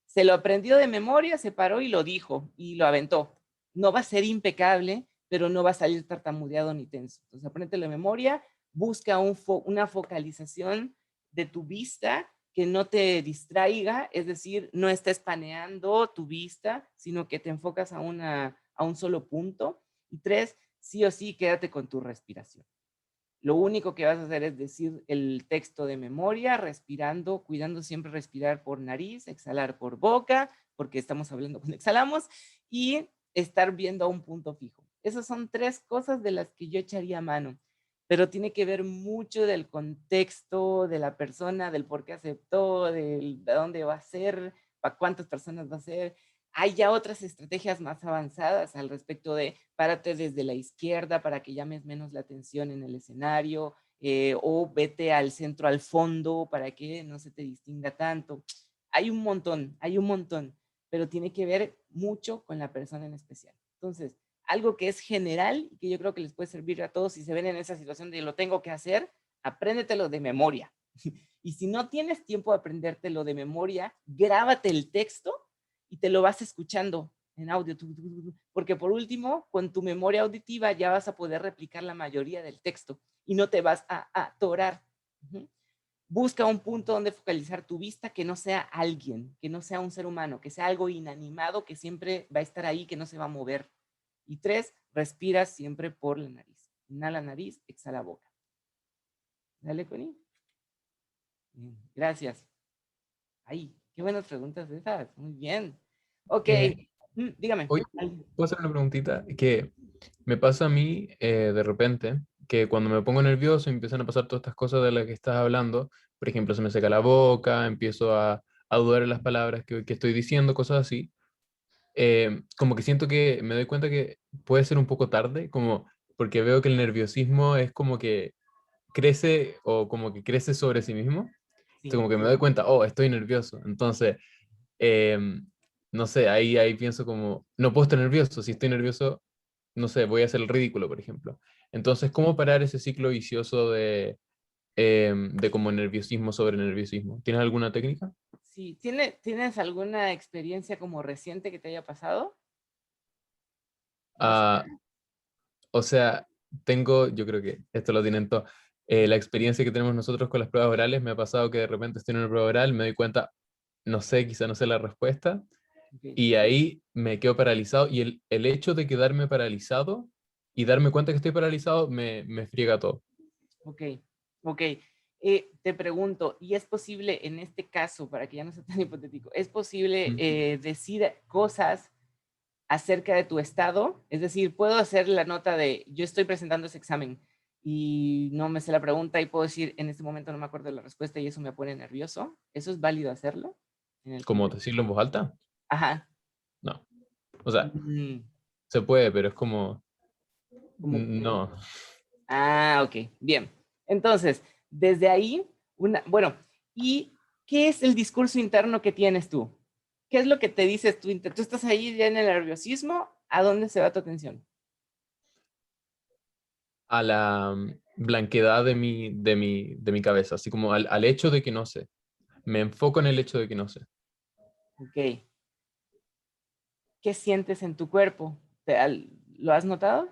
Se lo aprendió de memoria, se paró y lo dijo y lo aventó. No va a ser impecable, pero no va a salir tartamudeado ni tenso. Entonces, apréndetelo de memoria, busca una focalización de tu vista que no te distraiga, es decir, no estés paneando tu vista, sino que te enfocas a un solo punto. Y 3, sí o sí, quédate con tu respiración. Lo único que vas a hacer es decir el texto de memoria, respirando, cuidando siempre respirar por nariz, exhalar por boca, porque estamos hablando cuando exhalamos, y estar viendo a un punto fijo. Esas son 3 cosas de las que yo echaría mano, pero tiene que ver mucho del contexto, de la persona, del por qué aceptó, de dónde va a ser, para cuántas personas va a ser. Hay ya otras estrategias más avanzadas al respecto de párate desde la izquierda para que llames menos la atención en el escenario, o vete al centro, al fondo, para que no se te distinga tanto. Hay un montón, pero tiene que ver mucho con la persona en especial. Entonces, algo que es general y que yo creo que les puede servir a todos si se ven en esa situación de lo tengo que hacer, apréndetelo de memoria. Y si no tienes tiempo de aprendértelo de memoria, grábate el texto y te lo vas escuchando en audio, porque por último, con tu memoria auditiva ya vas a poder replicar la mayoría del texto y no te vas a atorar. Busca un punto donde focalizar tu vista que no sea alguien, que no sea un ser humano, que sea algo inanimado que siempre va a estar ahí, que no se va a mover. Y 3, respira siempre por la nariz. Inhala nariz, exhala boca. Dale, Connie. Bien, gracias. Ay, qué buenas preguntas esas. Muy bien. Ok, dígame. Oye, ¿puedo hacer una preguntita? Que me pasa a mí de repente que cuando me pongo nervioso empiezan a pasar todas estas cosas de las que estás hablando. Por ejemplo, se me seca la boca, empiezo a dudar en las palabras que estoy diciendo, cosas así. Como que siento que me doy cuenta que puede ser un poco tarde, como porque veo que el nerviosismo es como que crece o como que crece sobre sí mismo. Entonces, como que me doy cuenta, oh, estoy nervioso. Entonces, no sé, ahí pienso como, no puedo estar nervioso. Si estoy nervioso, no sé, voy a hacer el ridículo, por ejemplo. Entonces, ¿cómo parar ese ciclo vicioso de como nerviosismo sobre nerviosismo? ¿Tienes alguna técnica? Sí, ¿tienes alguna experiencia como reciente que te haya pasado? Ah, o sea, yo creo que esto lo tienen todos. La experiencia que tenemos nosotros con las pruebas orales, me ha pasado que de repente estoy en una prueba oral, me doy cuenta, no sé, quizá no sé la respuesta, Okay. y ahí me quedo paralizado. Y el hecho de quedarme paralizado y darme cuenta que estoy paralizado me friega todo. Ok. Te pregunto, ¿y es posible en este caso, para que ya no sea tan hipotético, es posible decir cosas acerca de tu estado? Es decir, puedo hacer la nota de, yo estoy presentando ese examen y no me sé la pregunta y puedo decir, en este momento no me acuerdo de la respuesta y eso me pone nervioso. ¿Eso es válido hacerlo? ¿Cómo decirlo en voz alta? Ajá. No. O sea, Mm, se puede, pero es como, como no. ok, bien. Entonces, desde ahí, bueno, ¿y qué es el discurso interno que tienes tú? ¿Qué es lo que te dices tú? ¿Tú estás ahí ya en el nerviosismo? ¿A dónde se va tu atención? A la blanquedad de mi cabeza, así como al hecho de que no sé. Me enfoco en el hecho de que no sé. Ok. ¿Qué sientes en tu cuerpo? ¿Lo has notado?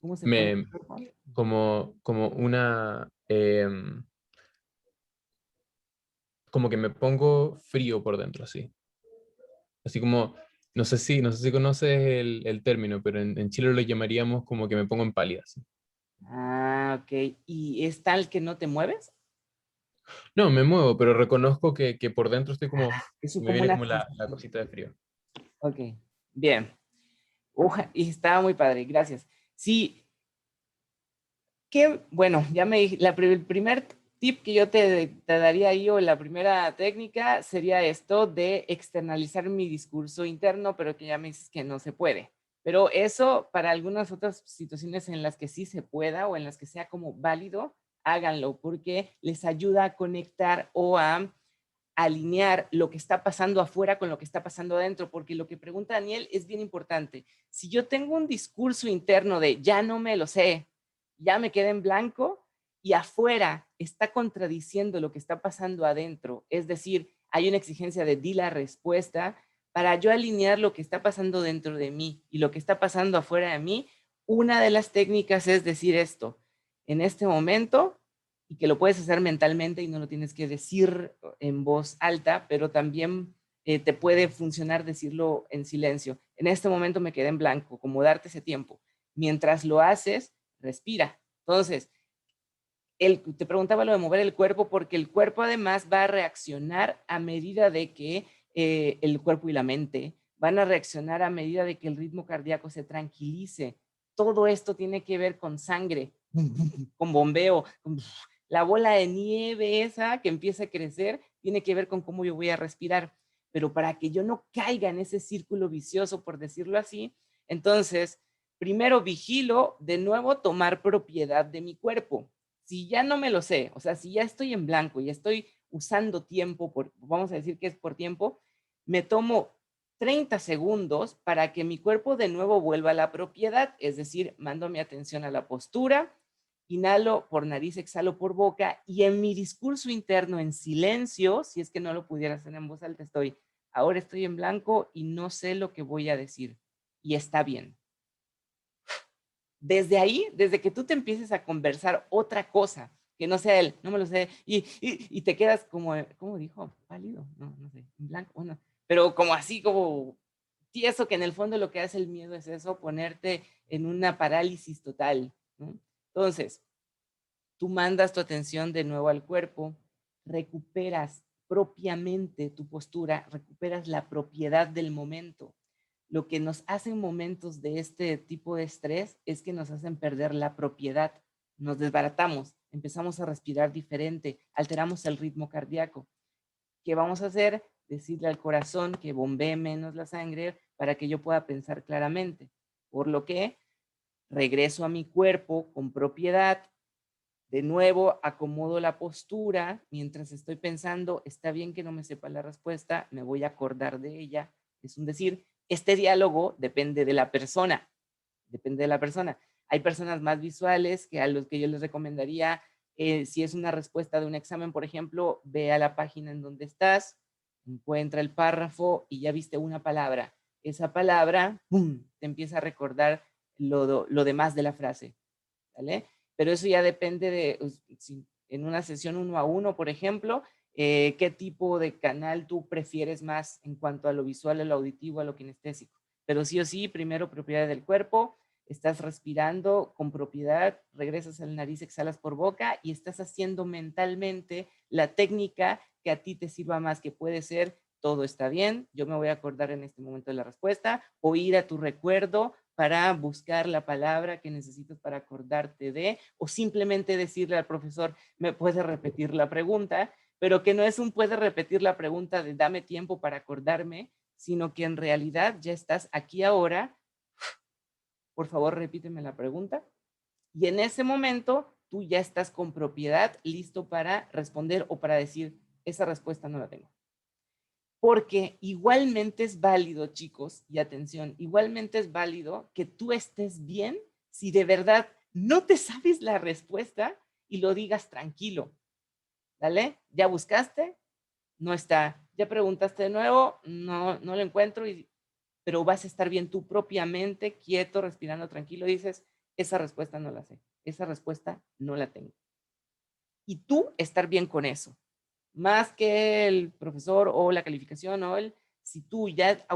¿Cómo se pone Me, tu cuerpo? como una, como que me pongo frío por dentro, así. Así como, no sé si conoces el término, pero en Chile lo llamaríamos como que me pongo en pálida, así. Ok. ¿Y es tal que no te mueves? No, me muevo, pero reconozco que por dentro estoy como, Eso me como viene una... como la cosita de frío. Ok, bien. Y estaba muy padre, gracias. Sí, bueno, ya el primer tip que yo te daría ahí, o la primera técnica, sería esto de externalizar mi discurso interno, pero que ya me dices que no se puede. Pero eso, para algunas otras situaciones en las que sí se pueda, o en las que sea como válido, háganlo, porque les ayuda a conectar o a alinear lo que está pasando afuera con lo que está pasando adentro, porque lo que pregunta Daniel es bien importante. Si yo tengo un discurso interno de ya no me lo sé, ya me quedé en blanco, y afuera está contradiciendo lo que está pasando adentro, es decir, hay una exigencia de di la respuesta, para yo alinear lo que está pasando dentro de mí y lo que está pasando afuera de mí, una de las técnicas es decir esto: en este momento, y que lo puedes hacer mentalmente y no lo tienes que decir en voz alta, pero también te puede funcionar decirlo en silencio. En este momento me quedé en blanco, como darte ese tiempo. Mientras lo haces, respira. Entonces, te preguntaba lo de mover el cuerpo, porque el cuerpo además va a reaccionar a medida de que el cuerpo y la mente van a reaccionar a medida de que el ritmo cardíaco se tranquilice. Todo esto tiene que ver con sangre, con bombeo, con la bola de nieve esa que empieza a crecer, tiene que ver con cómo yo voy a respirar. Pero para que yo no caiga en ese círculo vicioso, por decirlo así, entonces, primero vigilo de nuevo tomar propiedad de mi cuerpo. Si ya no me lo sé, o sea, si ya estoy en blanco y estoy usando tiempo, vamos a decir que es por tiempo, me tomo 30 segundos para que mi cuerpo de nuevo vuelva a la propiedad, es decir, mando mi atención a la postura, inhalo por nariz, exhalo por boca, y en mi discurso interno en silencio, si es que no lo pudiera hacer en voz alta, ahora estoy en blanco y no sé lo que voy a decir, y está bien. Desde ahí, desde que tú te empieces a conversar otra cosa, que no sea él, no me lo sé, y te quedas como, ¿cómo dijo? Pálido, no sé, en blanco, bueno, pero como así, como tieso, que en el fondo lo que hace el miedo es eso, ponerte en una parálisis total, ¿no? Entonces, tú mandas tu atención de nuevo al cuerpo, recuperas propiamente tu postura, recuperas la propiedad del momento. Lo que nos hacen momentos de este tipo de estrés es que nos hacen perder la propiedad, nos desbaratamos, empezamos a respirar diferente, alteramos el ritmo cardíaco. ¿Qué vamos a hacer? Decirle al corazón que bombee menos la sangre para que yo pueda pensar claramente. Por lo que regreso a mi cuerpo con propiedad, de nuevo acomodo la postura mientras estoy pensando, está bien que no me sepa la respuesta, me voy a acordar de ella. Es un decir, este diálogo depende de la persona, depende de la persona. Hay personas más visuales que a los que yo les recomendaría, si es una respuesta de un examen, por ejemplo, ve a la página en donde estás, encuentra el párrafo y ya viste una palabra. Esa palabra, ¡pum!, te empieza a recordar lo demás de la frase, ¿vale? Pero eso ya depende de, si en una sesión 1 a 1, por ejemplo, qué tipo de canal tú prefieres más en cuanto a lo visual, a lo auditivo, a lo kinestésico. Pero sí o sí, primero propiedad del cuerpo, estás respirando con propiedad, regresas al nariz, exhalas por boca y estás haciendo mentalmente la técnica que a ti te sirva más, que puede ser todo está bien, yo me voy a acordar en este momento de la respuesta, o ir a tu recuerdo para buscar la palabra que necesitas para acordarte de, o simplemente decirle al profesor, me puede repetir la pregunta, pero que no es un puede repetir la pregunta de dame tiempo para acordarme, sino que en realidad ya estás aquí ahora, por favor repíteme la pregunta, y en ese momento tú ya estás con propiedad listo para responder o para decir, esa respuesta no la tengo. Porque igualmente es válido, chicos, y atención, igualmente es válido que tú estés bien si de verdad no te sabes la respuesta y lo digas tranquilo. ¿Vale? ¿Ya buscaste? No está. ¿Ya preguntaste de nuevo? No lo encuentro, pero vas a estar bien tú propiamente, quieto, respirando tranquilo, y dices, esa respuesta no la sé, esa respuesta no la tengo. Y tú estar bien con eso. Más que el profesor o la calificación o si tú ya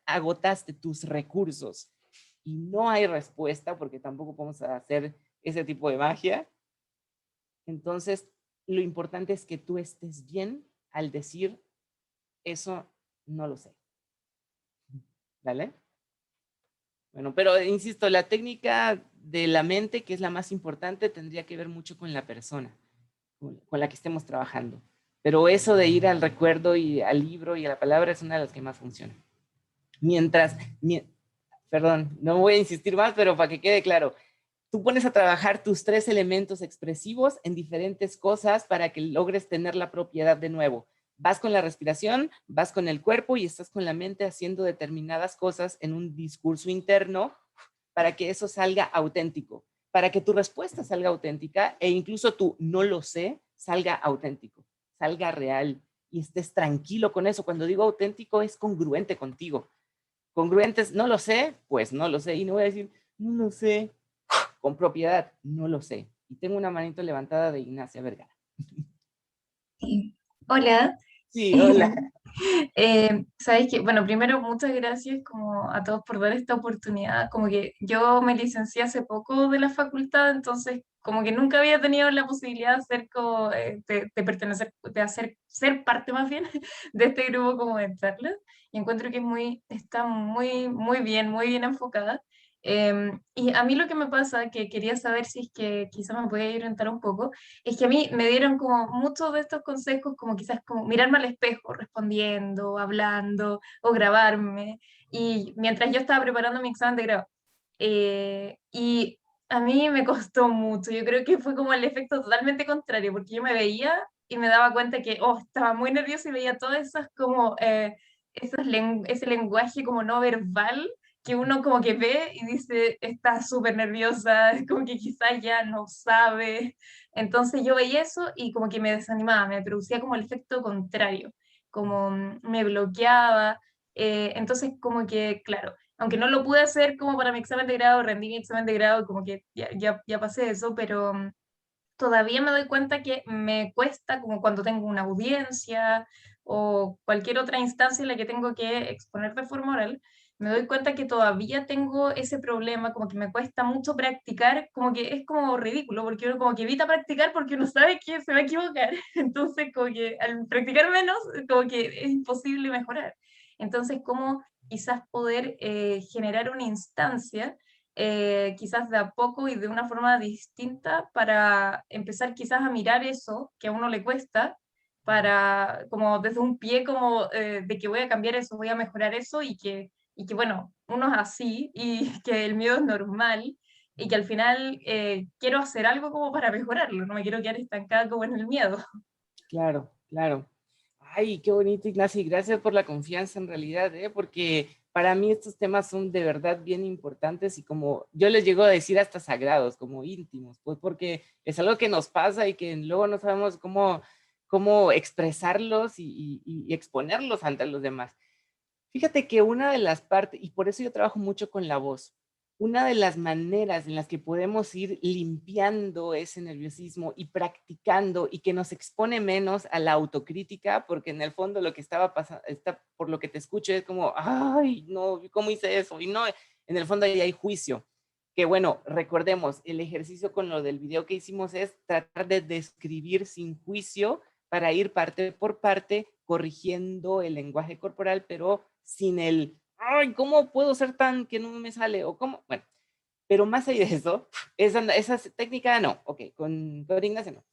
agotaste tus recursos y no hay respuesta, porque tampoco podemos hacer ese tipo de magia, entonces lo importante es que tú estés bien al decir, eso no lo sé. ¿Vale? Bueno, pero insisto, la técnica de la mente, que es la más importante, tendría que ver mucho con la persona con la que estemos trabajando. Pero eso de ir al recuerdo y al libro y a la palabra es una de las que más funciona. Perdón, no voy a insistir más, pero para que quede claro, tú pones a trabajar tus 3 elementos expresivos en diferentes cosas para que logres tener la propiedad de nuevo. Vas con la respiración, vas con el cuerpo y estás con la mente haciendo determinadas cosas en un discurso interno para que eso salga auténtico, para que tu respuesta salga auténtica e incluso tu no lo sé salga auténtico, salga real y estés tranquilo con eso. Cuando digo auténtico es congruente contigo. Congruentes, no lo sé, pues no lo sé. Y no voy a decir, no lo sé, con propiedad, no lo sé. Y tengo una manito levantada de Ignacia Vergara. Sí. Hola. Sí, hola. Sabes que, bueno, primero muchas gracias como a todos por dar esta oportunidad. Como que yo me licencié hace poco de la facultad, entonces como que nunca había tenido la posibilidad de ser como, de pertenecer, de hacer, ser parte más bien de este grupo como de charlas. Y encuentro que está muy bien enfocada. Y a mí lo que me pasa, que quería saber si es que quizás me podía orientar un poco, es que a mí me dieron como muchos de estos consejos, como quizás como mirarme al espejo respondiendo, hablando o grabarme, y mientras yo estaba preparando mi examen de grado. Y a mí me costó mucho, yo creo que fue como el efecto totalmente contrario, porque yo me veía y me daba cuenta que, oh, estaba muy nerviosa y veía todas esas como, ese lenguaje como no verbal que uno como que ve y dice, está súper nerviosa, como que quizás ya no sabe. Entonces yo veía eso y como que me desanimaba, me producía como el efecto contrario, como me bloqueaba. Entonces como que, claro, aunque no lo pude hacer como para mi examen de grado, rendí mi examen de grado, como que ya pasé eso, pero todavía me doy cuenta que me cuesta como cuando tengo una audiencia o cualquier otra instancia en la que tengo que exponer de forma oral, me doy cuenta que todavía tengo ese problema, como que me cuesta mucho practicar, como que es como ridículo, porque uno como que evita practicar porque uno sabe que se va a equivocar, entonces como que al practicar menos, como que es imposible mejorar. Entonces, ¿cómo quizás poder generar una instancia quizás de a poco y de una forma distinta para empezar quizás a mirar eso que a uno le cuesta, para como desde un pie como de que voy a cambiar eso, voy a mejorar eso y que bueno, uno es así y que el miedo es normal y que al final quiero hacer algo como para mejorarlo, no me quiero quedar estancada como en el miedo. Claro, claro. Ay, qué bonito, Ignacio, y gracias por la confianza en realidad, porque para mí estos temas son de verdad bien importantes y como yo les llego a decir hasta sagrados, como íntimos, pues porque es algo que nos pasa y que luego no sabemos cómo expresarlos y exponerlos ante los demás. Fíjate que una de las partes, y por eso yo trabajo mucho con la voz, una de las maneras en las que podemos ir limpiando ese nerviosismo y practicando y que nos expone menos a la autocrítica, porque en el fondo lo que estaba pasando, por lo que te escucho es como, ay, no, ¿cómo hice eso? Y no, en el fondo ahí hay juicio. Que bueno, recordemos, el ejercicio con lo del video que hicimos es tratar de describir sin juicio para ir parte por parte corrigiendo el lenguaje corporal, pero sin el, ay, ¿cómo puedo ser tan que no me sale? O cómo, bueno, pero más allá de eso, esa técnica no, ok, con Ignacio no.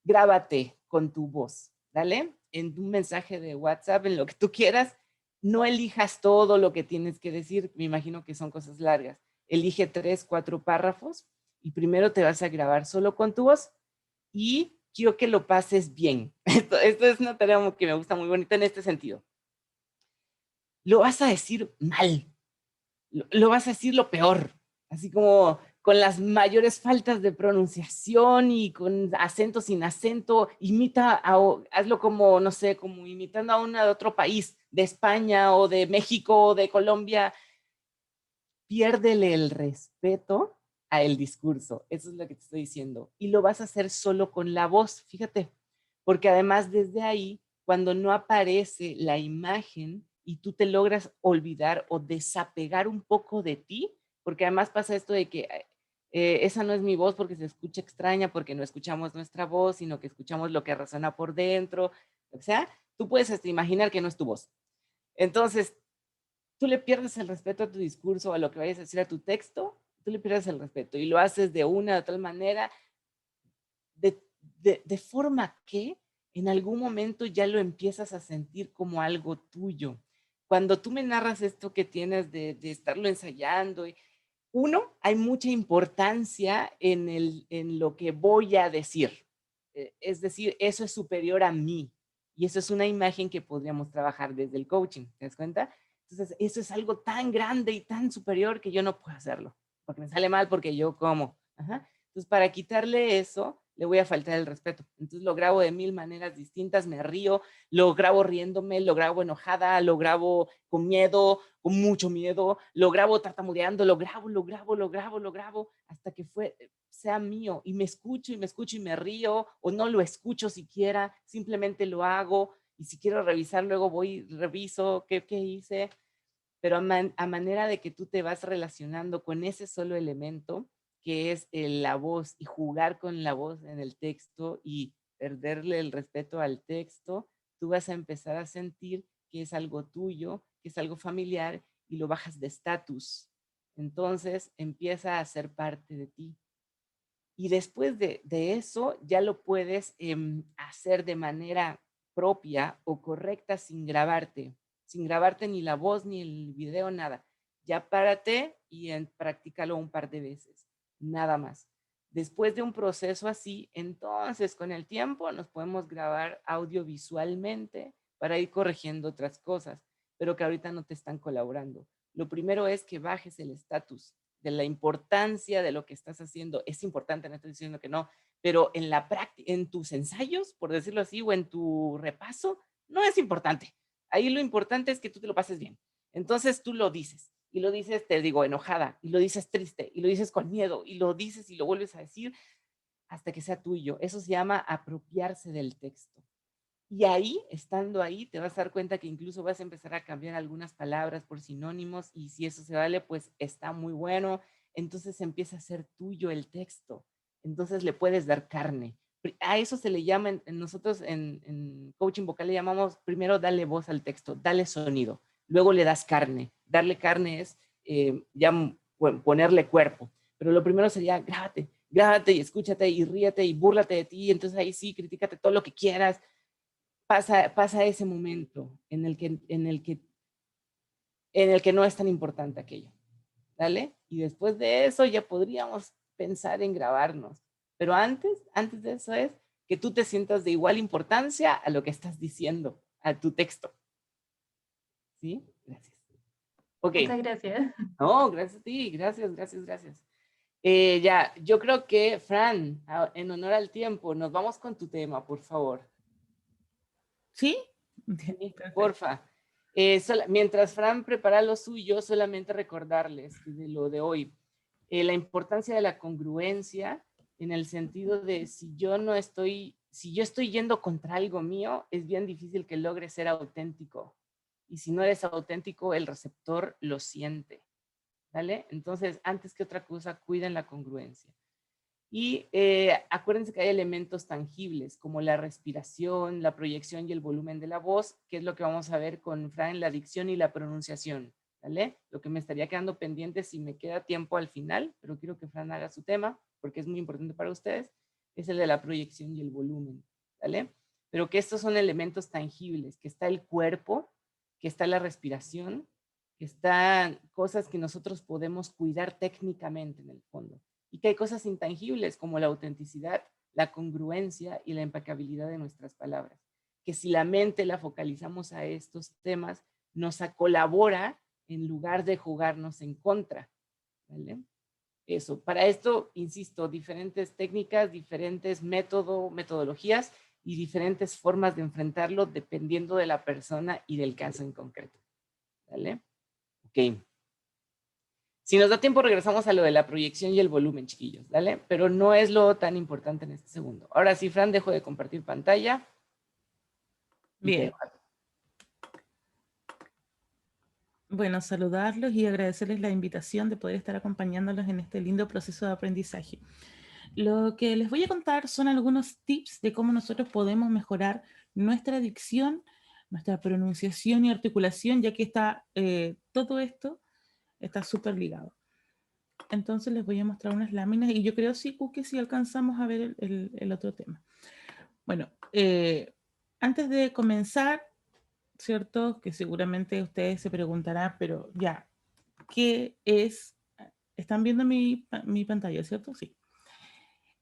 Grábate con tu voz, ¿dale? En un mensaje de WhatsApp, en lo que tú quieras, no elijas todo lo que tienes que decir, me imagino que son cosas largas. Elige 3, 4 párrafos y primero te vas a grabar solo con tu voz y quiero que lo pases bien. Esto es una tarea que me gusta muy bonita en este sentido. Lo vas a decir mal, lo vas a decir lo peor, así como con las mayores faltas de pronunciación y con acento sin acento, hazlo como, no sé, como imitando a una de otro país, de España o de México o de Colombia. Piérdele el respeto a el discurso, eso es lo que te estoy diciendo, y lo vas a hacer solo con la voz, fíjate, porque además desde ahí, cuando no aparece la imagen y tú te logras olvidar o desapegar un poco de ti, porque además pasa esto de que esa no es mi voz porque se escucha extraña, porque no escuchamos nuestra voz, sino que escuchamos lo que resuena por dentro. O sea, tú puedes hasta imaginar que no es tu voz. Entonces, tú le pierdes el respeto a tu discurso, a lo que vayas a decir a tu texto, tú le pierdes el respeto y lo haces de una de tal manera, de forma que en algún momento ya lo empiezas a sentir como algo tuyo. Cuando tú me narras esto que tienes de estarlo ensayando, uno, hay mucha importancia en lo que voy a decir. Es decir, eso es superior a mí. Y eso es una imagen que podríamos trabajar desde el coaching, ¿te das cuenta? Entonces, eso es algo tan grande y tan superior que yo no puedo hacerlo, porque me sale mal, porque yo como. Ajá. Entonces, para quitarle eso, le voy a faltar el respeto. Entonces, lo grabo de 1000 maneras distintas, me río, lo grabo riéndome, lo grabo enojada, lo grabo con miedo, con mucho miedo, lo grabo tartamudeando, lo grabo, hasta que sea mío, y me escucho y me río, o no lo escucho siquiera, simplemente lo hago, y si quiero revisar, luego voy, reviso qué hice, pero a manera de que tú te vas relacionando con ese solo elemento, que es la voz, y jugar con la voz en el texto, y perderle el respeto al texto, tú vas a empezar a sentir que es algo tuyo, que es algo familiar, y lo bajas de estatus. Entonces empieza a ser parte de ti. Y después de eso ya lo puedes hacer de manera propia o correcta sin grabarte ni la voz, ni el video, nada. Ya párate y practícalo un par de veces, nada más. Después de un proceso así, entonces con el tiempo nos podemos grabar audiovisualmente para ir corrigiendo otras cosas, pero que ahorita no te están colaborando. Lo primero es que bajes el estatus de la importancia de lo que estás haciendo. Es importante, no estoy diciendo que no, pero en la práctica, en tus ensayos, por decirlo así, o en tu repaso, no es importante. Ahí lo importante es que tú te lo pases bien. Entonces tú lo dices, y lo dices, te digo, enojada, y lo dices triste, y lo dices con miedo, y lo dices y lo vuelves a decir hasta que sea tuyo. Eso se llama apropiarse del texto. Y ahí, estando ahí, te vas a dar cuenta que incluso vas a empezar a cambiar algunas palabras por sinónimos, y si eso se vale, pues está muy bueno. Entonces empieza a ser tuyo el texto. Entonces le puedes dar carne. A eso se le llama, nosotros en coaching vocal le llamamos primero darle voz al texto, darle sonido. Luego le das carne. Darle carne es ya ponerle cuerpo. Pero lo primero sería grábate y escúchate y ríete y búrlate de ti. Entonces ahí sí, critícate todo lo que quieras. Pasa ese momento en el que no es tan importante aquello, ¿vale? Y después de eso ya podríamos pensar en grabarnos. Pero antes de eso es que tú te sientas de igual importancia a lo que estás diciendo, a tu texto. ¿Sí? Gracias. Ok. Muchas gracias. No, gracias a ti, gracias. Ya, yo creo que, Fran, en honor al tiempo, nos vamos con tu tema, por favor. ¿Sí? Sí, porfa. Mientras Fran prepara lo suyo, solamente recordarles de lo de hoy, la importancia de la congruencia, en el sentido de si yo estoy yendo contra algo mío, es bien difícil que logre ser auténtico. Y si no eres auténtico, el receptor lo siente, ¿vale? Entonces, antes que otra cosa, cuiden la congruencia. Y acuérdense que hay elementos tangibles como la respiración, la proyección y el volumen de la voz, que es lo que vamos a ver con Fran, la dicción y la pronunciación, ¿vale? Lo que me estaría quedando pendiente si me queda tiempo al final, pero quiero que Fran haga su tema porque es muy importante para ustedes, es el de la proyección y el volumen, ¿vale? Pero que estos son elementos tangibles, que está el cuerpo, que está la respiración, que están cosas que nosotros podemos cuidar técnicamente en el fondo. Y que hay cosas intangibles como la autenticidad, la congruencia y la impecabilidad de nuestras palabras. Que si la mente la focalizamos a estos temas, nos colabora en lugar de jugarnos en contra, ¿vale? Eso, para esto, insisto, diferentes técnicas, diferentes metodologías y diferentes formas de enfrentarlo dependiendo de la persona y del caso en concreto, ¿vale? Ok. Si nos da tiempo, regresamos a lo de la proyección y el volumen, chiquillos, ¿vale? Pero no es lo tan importante en este segundo. Ahora sí, Fran, dejo de compartir pantalla. Bien. Bueno, saludarlos y agradecerles la invitación de poder estar acompañándolos en este lindo proceso de aprendizaje. Lo que les voy a contar son algunos tips de cómo nosotros podemos mejorar nuestra dicción, nuestra pronunciación y articulación, ya que está, todo esto está súper ligado. Entonces les voy a mostrar unas láminas y yo creo sí, que sí alcanzamos a ver el otro tema. Bueno, antes de comenzar, ¿cierto? Que seguramente ustedes se preguntarán, pero ya, ¿qué es? ¿Están viendo mi pantalla, cierto? Sí.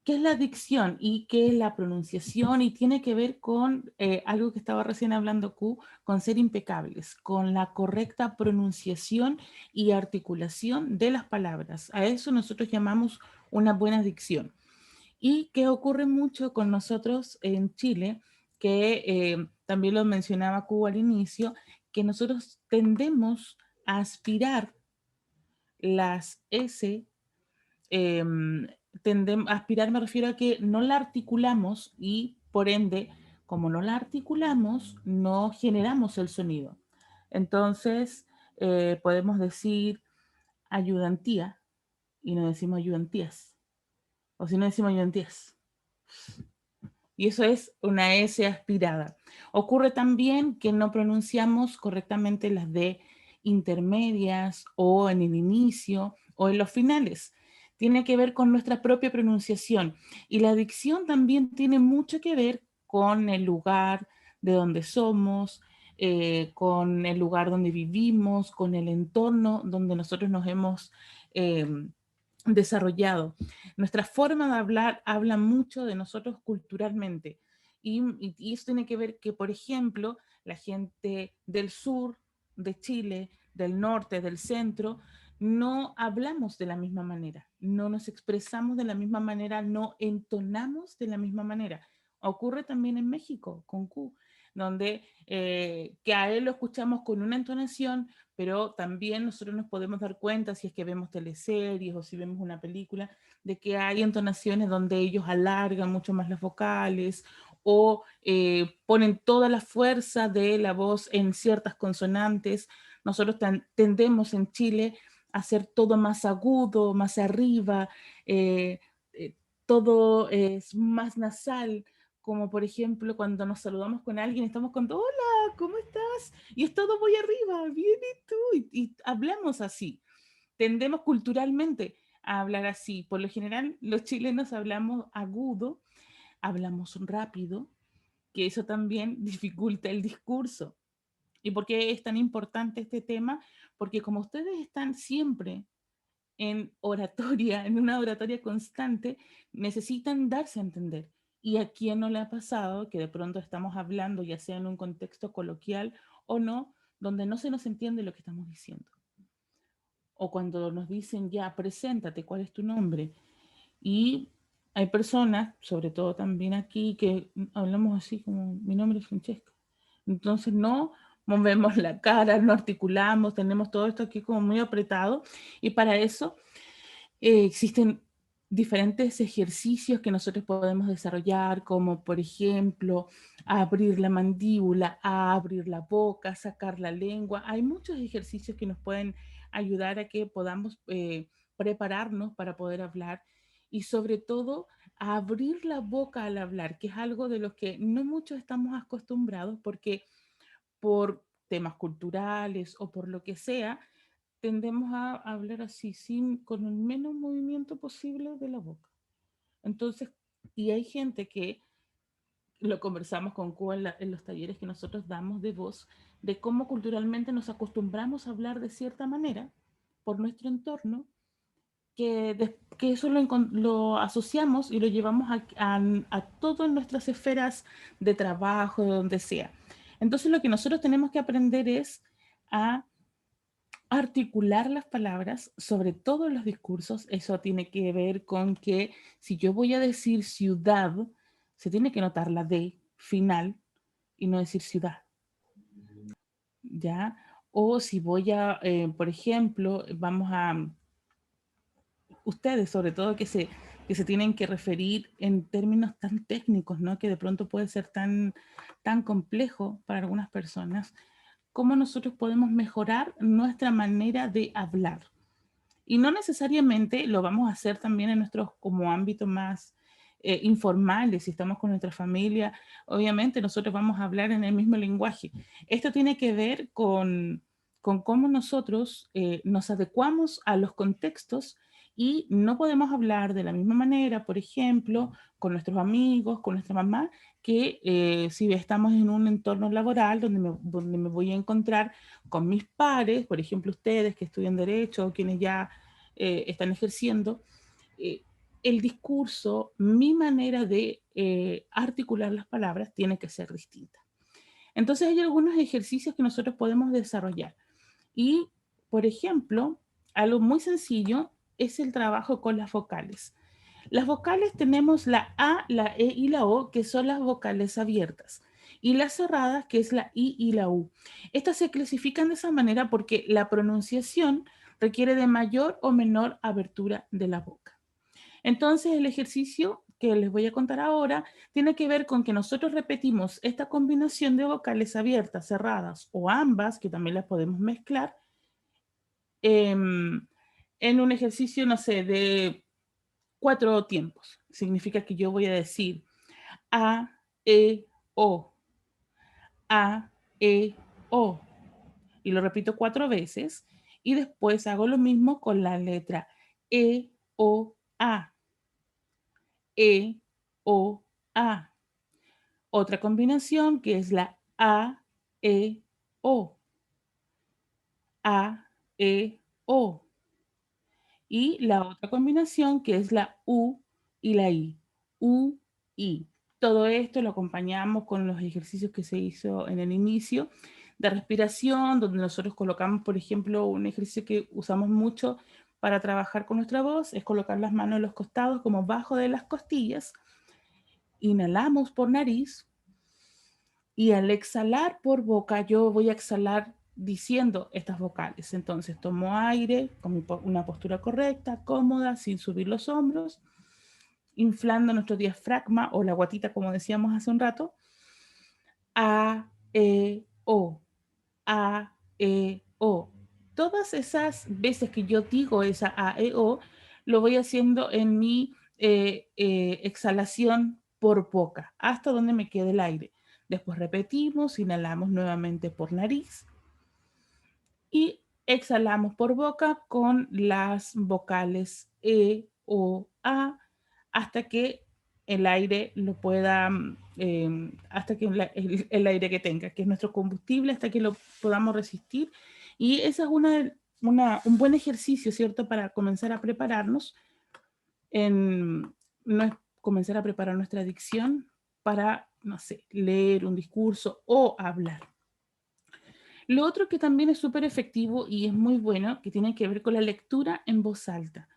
¿Qué es la dicción y qué es la pronunciación? Y tiene que ver con algo que estaba recién hablando Q, con ser impecables, con la correcta pronunciación y articulación de las palabras. A eso nosotros llamamos una buena dicción. Y que ocurre mucho con nosotros en Chile, que también lo mencionaba Q al inicio, que nosotros tendemos a aspirar las S, aspirar me refiero a que no la articulamos y por ende, como no la articulamos, no generamos el sonido. Entonces, podemos decir ayudantía y no decimos ayudantías. O si no decimos ayudantías. Y eso es una S aspirada. Ocurre también que no pronunciamos correctamente las D intermedias o en el inicio o en los finales. Tiene que ver con nuestra propia pronunciación. Y la dicción también tiene mucho que ver con el lugar de donde somos, con el lugar donde vivimos, con el entorno donde nosotros nos hemos desarrollado. Nuestra forma de hablar habla mucho de nosotros culturalmente. Y eso tiene que ver que, por ejemplo, la gente del sur de Chile, del norte, del centro, no hablamos de la misma manera, no nos expresamos de la misma manera, no entonamos de la misma manera. Ocurre también en México, con Q, donde que a él lo escuchamos con una entonación, pero también nosotros nos podemos dar cuenta si es que vemos teleseries o si vemos una película, de que hay entonaciones donde ellos alargan mucho más las vocales o ponen toda la fuerza de la voz en ciertas consonantes. Nosotros tendemos en Chile a hacer todo más agudo, más arriba, todo es más nasal, como por ejemplo cuando nos saludamos con alguien, estamos con hola, ¿cómo estás? Y es todo muy arriba, bien, ¿y tú? Y hablamos así. Tendemos culturalmente a hablar así. Por lo general, los chilenos hablamos agudo, hablamos rápido, que eso también dificulta el discurso. ¿Y por qué es tan importante este tema? Porque como ustedes están siempre en oratoria, en una oratoria constante, necesitan darse a entender. ¿Y a quién no le ha pasado que de pronto estamos hablando, ya sea en un contexto coloquial o no, donde no se nos entiende lo que estamos diciendo? O cuando nos dicen, ya, preséntate, ¿cuál es tu nombre? Y hay personas, sobre todo también aquí, que hablamos así como, mi nombre es Francesca. Entonces no movemos la cara, no articulamos, tenemos todo esto aquí como muy apretado. Y para eso existen diferentes ejercicios que nosotros podemos desarrollar, como por ejemplo, abrir la mandíbula, abrir la boca, sacar la lengua. Hay muchos ejercicios que nos pueden ayudar a que podamos prepararnos para poder hablar y sobre todo a abrir la boca al hablar, que es algo de lo que no muchos estamos acostumbrados porque por temas culturales o por lo que sea, tendemos a hablar así, con el menos movimiento posible de la boca. Entonces, y hay gente que lo conversamos con Cuba en los talleres que nosotros damos de voz, de cómo culturalmente nos acostumbramos a hablar de cierta manera por nuestro entorno, que eso lo asociamos y lo llevamos a todas nuestras esferas de trabajo, de donde sea. Entonces, lo que nosotros tenemos que aprender es a articular las palabras, sobre todo en los discursos. Eso tiene que ver con que si yo voy a decir ciudad, se tiene que notar la D final y no decir ciudad. ¿Ya? O si voy a, por ejemplo, vamos a, ustedes sobre todo que se tienen que referir en términos tan técnicos, ¿no? Que de pronto puede ser tan complejo para algunas personas, cómo nosotros podemos mejorar nuestra manera de hablar. Y no necesariamente lo vamos a hacer también en nuestros como ámbitos más informales, si estamos con nuestra familia, obviamente nosotros vamos a hablar en el mismo lenguaje. Esto tiene que ver con cómo nosotros nos adecuamos a los contextos y no podemos hablar de la misma manera, por ejemplo, con nuestros amigos, con nuestra mamá, que si estamos en un entorno laboral donde me voy a encontrar con mis pares, por ejemplo, ustedes que estudian Derecho o quienes ya están ejerciendo, el discurso, mi manera de articular las palabras tiene que ser distinta. Entonces hay algunos ejercicios que nosotros podemos desarrollar. Y, por ejemplo, algo muy sencillo es el trabajo con las vocales. Las vocales tenemos la A, la E y la O, que son las vocales abiertas. Y las cerradas, que es la I y la U. Estas se clasifican de esa manera porque la pronunciación requiere de mayor o menor abertura de la boca. Entonces, el ejercicio que les voy a contar ahora tiene que ver con que nosotros repetimos esta combinación de vocales abiertas, cerradas o ambas, que también las podemos mezclar, en un ejercicio, no sé, de 4 tiempos. Significa que yo voy a decir A, E, O, A, E, O. Y lo repito 4 veces. Y después hago lo mismo con la letra E, O, A. E, O, A. Otra combinación que es la A, E, O. A, E, O. Y la otra combinación que es la U y la I. U, I. Todo esto lo acompañamos con los ejercicios que se hizo en el inicio de respiración, donde nosotros colocamos, por ejemplo, un ejercicio que usamos mucho para trabajar con nuestra voz, es colocar las manos en los costados como bajo de las costillas. Inhalamos por nariz y al exhalar por boca yo voy a exhalar diciendo estas vocales. Entonces tomo aire con una postura correcta, cómoda, sin subir los hombros, inflando nuestro diafragma o la guatita como decíamos hace un rato. A, E, O. A, E, O. Todas esas veces que yo digo esa A, E, O, lo voy haciendo en mi exhalación por boca, hasta donde me quede el aire. Después repetimos, inhalamos nuevamente por nariz y exhalamos por boca con las vocales E, O, A, hasta que el aire lo pueda, hasta que el aire que tenga, que es nuestro combustible, hasta que lo podamos resistir. Y ese es un buen ejercicio, ¿cierto? Para comenzar a prepararnos, comenzar a preparar nuestra dicción para, no sé, leer un discurso o hablar. Lo otro que también es súper efectivo y es muy bueno, que tiene que ver con la lectura en voz alta.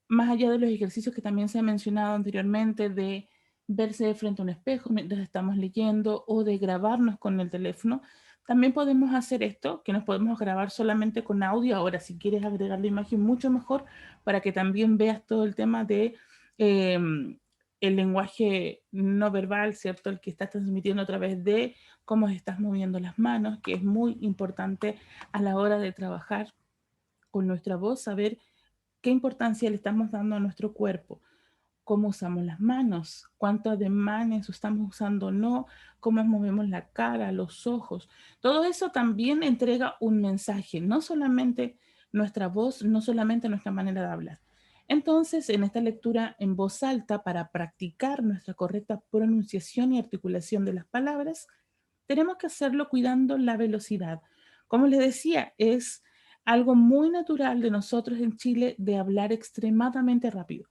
Más allá de los ejercicios que también se ha mencionado anteriormente de verse de frente a un espejo mientras estamos leyendo o de grabarnos con el teléfono, también podemos hacer esto, que nos podemos grabar solamente con audio. Ahora, si quieres agregar la imagen, mucho mejor, para que también veas todo el tema de el lenguaje no verbal, ¿cierto? El que estás transmitiendo a través de cómo estás moviendo las manos, que es muy importante a la hora de trabajar con nuestra voz, saber qué importancia le estamos dando a nuestro cuerpo, cómo usamos las manos, cuántos ademanes estamos usando o no, cómo movemos la cara, los ojos. Todo eso también entrega un mensaje, no solamente nuestra voz, no solamente nuestra manera de hablar. Entonces, en esta lectura en voz alta, para practicar nuestra correcta pronunciación y articulación de las palabras, tenemos que hacerlo cuidando la velocidad. Como les decía, es algo muy natural de nosotros en Chile de hablar extremadamente rápido.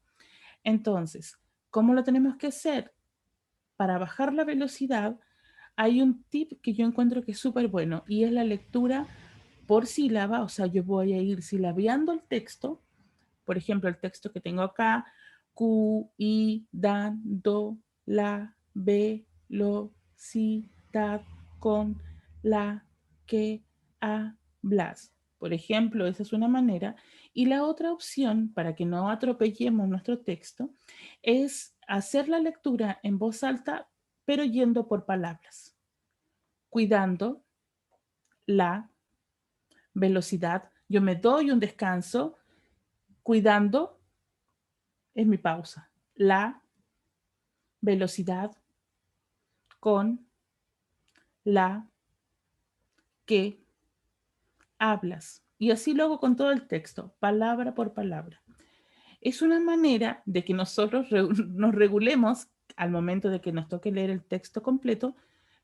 Entonces, ¿cómo lo tenemos que hacer? Para bajar la velocidad, hay un tip que yo encuentro que es súper bueno y es la lectura por sílaba. O sea, yo voy a ir silabeando el texto. Por ejemplo, el texto que tengo acá, Q, I, dan, do, la, be, lo, si, tad, con, la, que, a, blas. Por ejemplo, esa es una manera. Y la otra opción, para que no atropellemos nuestro texto, es hacer la lectura en voz alta, pero yendo por palabras, cuidando la velocidad. Yo me doy un descanso cuidando, es mi pausa. La velocidad con la que hablas. Y así luego con todo el texto, palabra por palabra. Es una manera de que nosotros nos regulemos al momento de que nos toque leer el texto completo,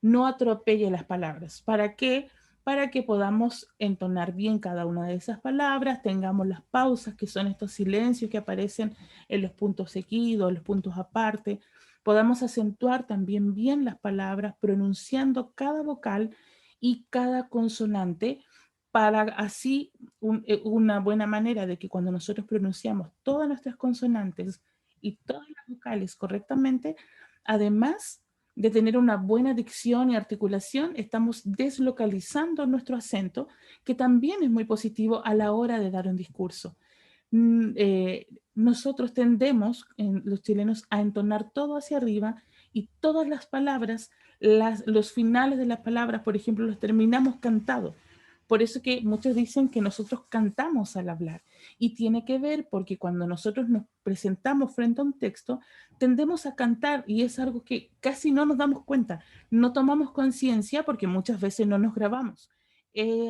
no atropelle las palabras. ¿Para qué? Para que podamos entonar bien cada una de esas palabras, tengamos las pausas, que son estos silencios que aparecen en los puntos seguidos, los puntos aparte, podamos acentuar también bien las palabras, pronunciando cada vocal y cada consonante, para así una buena manera de que cuando nosotros pronunciamos todas nuestras consonantes y todas las vocales correctamente, además de tener una buena dicción y articulación, estamos deslocalizando nuestro acento, que también es muy positivo a la hora de dar un discurso. Nosotros tendemos, los chilenos, a entonar todo hacia arriba y todas las palabras, los finales de las palabras, por ejemplo, los terminamos cantados. Por eso que muchos dicen que nosotros cantamos al hablar, y tiene que ver porque cuando nosotros nos presentamos frente a un texto, tendemos a cantar, y es algo que casi no nos damos cuenta, no tomamos conciencia porque muchas veces no nos grabamos.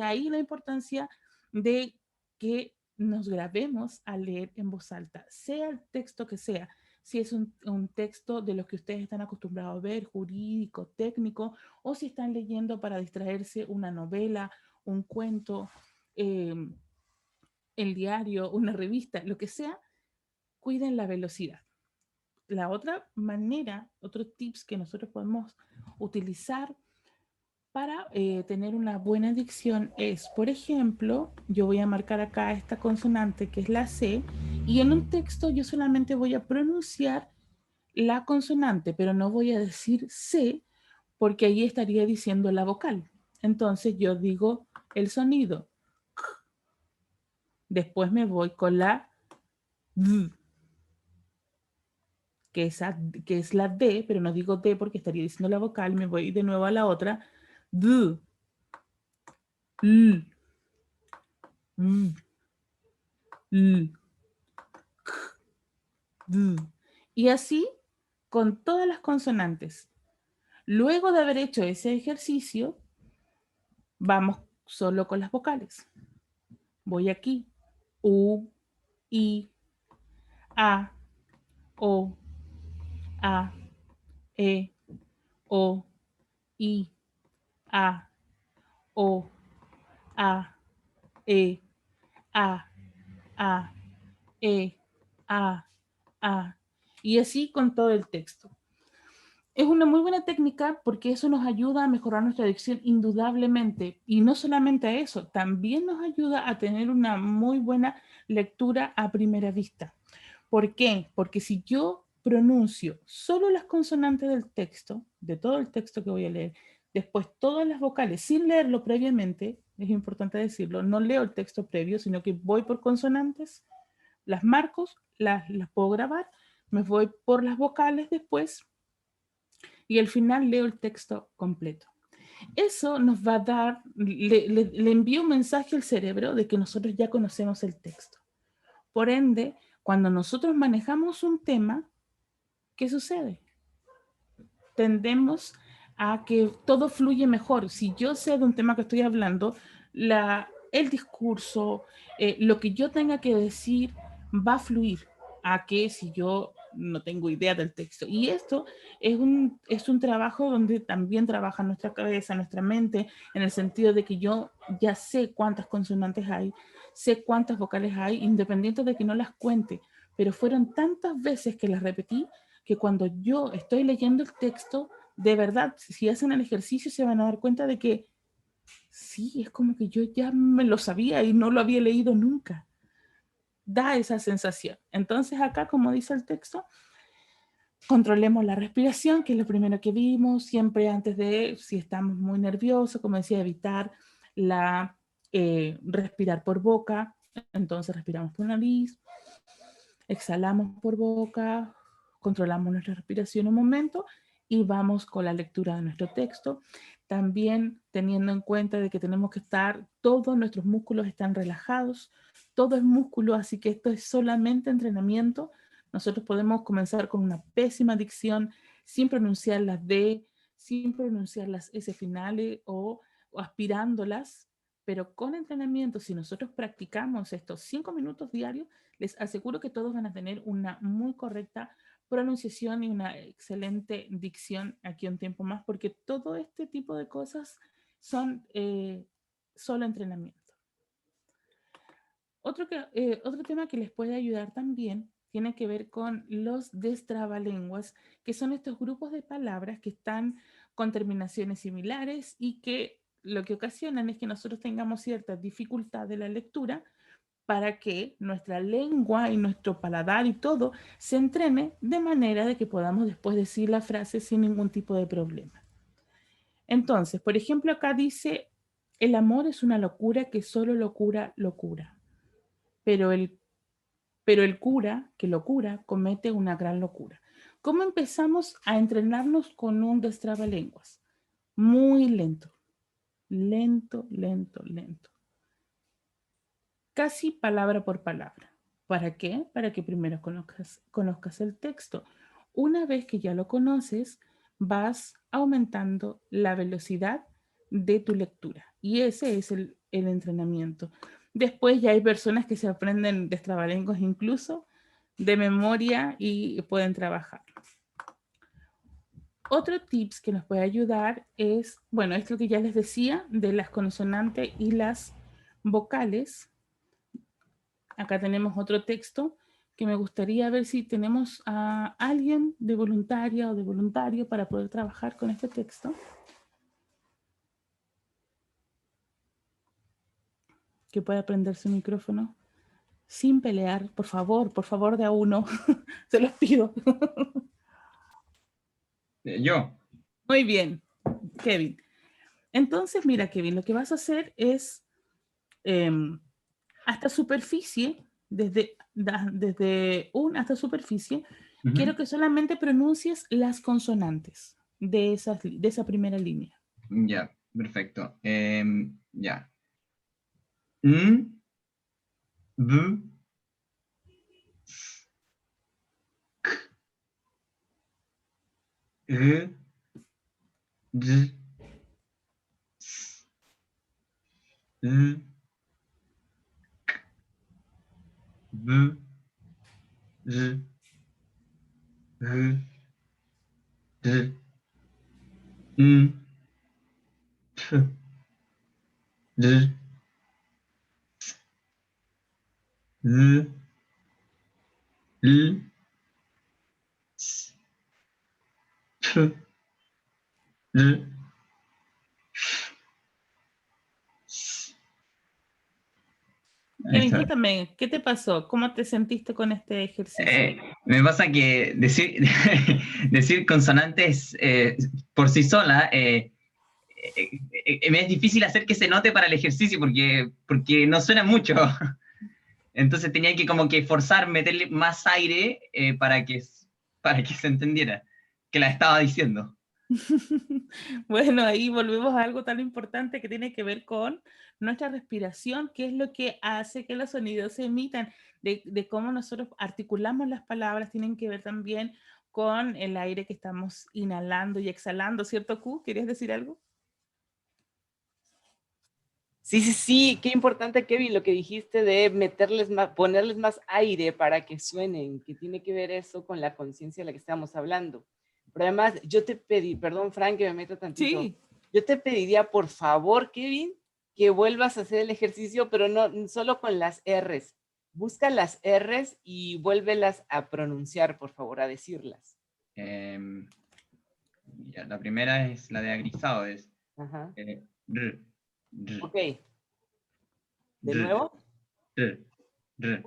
Ahí la importancia de que nos grabemos a leer en voz alta, sea el texto que sea. Si es un texto de los que ustedes están acostumbrados a ver, jurídico, técnico, o si están leyendo para distraerse una novela, un cuento, el diario, una revista, lo que sea, cuiden la velocidad. La otra manera, otros tips que nosotros podemos utilizar para tener una buena dicción es, por ejemplo, yo voy a marcar acá esta consonante que es la C, y en un texto yo solamente voy a pronunciar la consonante, pero no voy a decir C, porque ahí estaría diciendo la vocal. Entonces yo digo el sonido. Después me voy con la D, que es la D, pero no digo D porque estaría diciendo la vocal. Me voy de nuevo a la otra. D, L, M, L, K, D. Y así con todas las consonantes. Luego de haber hecho ese ejercicio, vamos solo con las vocales. Voy aquí. U, I, A, O, A, E, O, I, A, O, A, E, A, E, A. Y así con todo el texto. Es una muy buena técnica porque eso nos ayuda a mejorar nuestra dicción indudablemente. Y no solamente a eso, también nos ayuda a tener una muy buena lectura a primera vista. ¿Por qué? Porque si yo pronuncio solo las consonantes del texto, de todo el texto que voy a leer, después todas las vocales, sin leerlo previamente, es importante decirlo, no leo el texto previo, sino que voy por consonantes, las marco, las puedo grabar, me voy por las vocales después, y al final leo el texto completo. Eso nos va a dar, le envía un mensaje al cerebro de que nosotros ya conocemos el texto. Por ende, cuando nosotros manejamos un tema, ¿qué sucede? Tendemos a que todo fluye mejor. Si yo sé de un tema que estoy hablando, el discurso, lo que yo tenga que decir va a fluir, a que si yo no tengo idea del texto. Y esto es un trabajo donde también trabaja nuestra cabeza, nuestra mente, en el sentido de que yo ya sé cuántas consonantes hay, sé cuántas vocales hay, independiente de que no las cuente, pero fueron tantas veces que las repetí que cuando yo estoy leyendo el texto, de verdad, si hacen el ejercicio se van a dar cuenta de que sí, es como que yo ya me lo sabía y no lo había leído nunca. Da esa sensación. Entonces acá, como dice el texto, controlemos la respiración, que es lo primero que vimos, siempre antes de, si estamos muy nerviosos, como decía, evitar respirar por boca. Entonces respiramos por nariz, exhalamos por boca, controlamos nuestra respiración un momento y vamos con la lectura de nuestro texto, también teniendo en cuenta de que tenemos que estar, todos nuestros músculos están relajados, todo es músculo, así que esto es solamente entrenamiento. Nosotros podemos comenzar con una pésima dicción, sin pronunciar las D, sin pronunciar las S finales o aspirándolas, pero con entrenamiento, si nosotros practicamos estos 5 minutos diarios, les aseguro que todos van a tener una muy correcta pronunciación y una excelente dicción aquí un tiempo más, porque todo este tipo de cosas son solo entrenamiento. Otro tema que les puede ayudar también tiene que ver con los destrabalenguas, que son estos grupos de palabras que están con terminaciones similares y que lo que ocasionan es que nosotros tengamos cierta dificultad de la lectura para que nuestra lengua y nuestro paladar y todo se entrene de manera de que podamos después decir la frase sin ningún tipo de problema. Entonces, por ejemplo, acá dice, el amor es una locura que solo lo cura. Pero el cura que lo cura comete una gran locura. ¿Cómo empezamos a entrenarnos con un destrabalenguas? Muy lento. Lento, lento, lento. Casi palabra por palabra. ¿Para qué? Para que primero conozcas el texto. Una vez que ya lo conoces, vas aumentando la velocidad de tu lectura. Y ese es el entrenamiento. Después ya hay personas que se aprenden destrabalenguas incluso de memoria y pueden trabajar. Otro tips que nos puede ayudar es, bueno, esto que ya les decía de las consonantes y las vocales. Acá tenemos otro texto que me gustaría ver si tenemos a alguien de voluntaria o de voluntario para poder trabajar con este texto. Que pueda prender su micrófono sin pelear, por favor de a uno. Se los pido. Yo. Muy bien, Kevin. Entonces, mira, Kevin, lo que vas a hacer es hasta superficie, desde hasta superficie, quiero que solamente pronuncies las consonantes de esa primera línea. Ya, perfecto. Ya. N, B, K, E, D, S, L, K, B, J, H, D, N, P, D, L, L, S, P, L, Kevin, cuéntame, ¿qué te pasó? ¿Cómo te sentiste con este ejercicio? Me pasa que decir consonantes por sí sola me es difícil hacer que se note para el ejercicio porque no suena mucho. Entonces tenía que como que forzar, meterle más aire para que se entendiera que la estaba diciendo. Bueno, ahí volvemos a algo tan importante que tiene que ver con nuestra respiración, que es lo que hace que los sonidos se emitan, de cómo nosotros articulamos las palabras, tienen que ver también con el aire que estamos inhalando y exhalando, ¿cierto, Q? ¿Querías decir algo? Sí, qué importante, Kevin, lo que dijiste de ponerles más aire para que suenen, que tiene que ver eso con la conciencia de la que estamos hablando. Pero además, yo te pedí, perdón, Frank, que me meta tantito. Sí. Yo te pediría, por favor, Kevin, que vuelvas a hacer el ejercicio, pero no solo con las R's. Busca las R's y vuélvelas a pronunciar, por favor, a decirlas. Ya, la primera es la de agrizado, es Ajá. R, R, Ok. ¿De R, nuevo? R, R.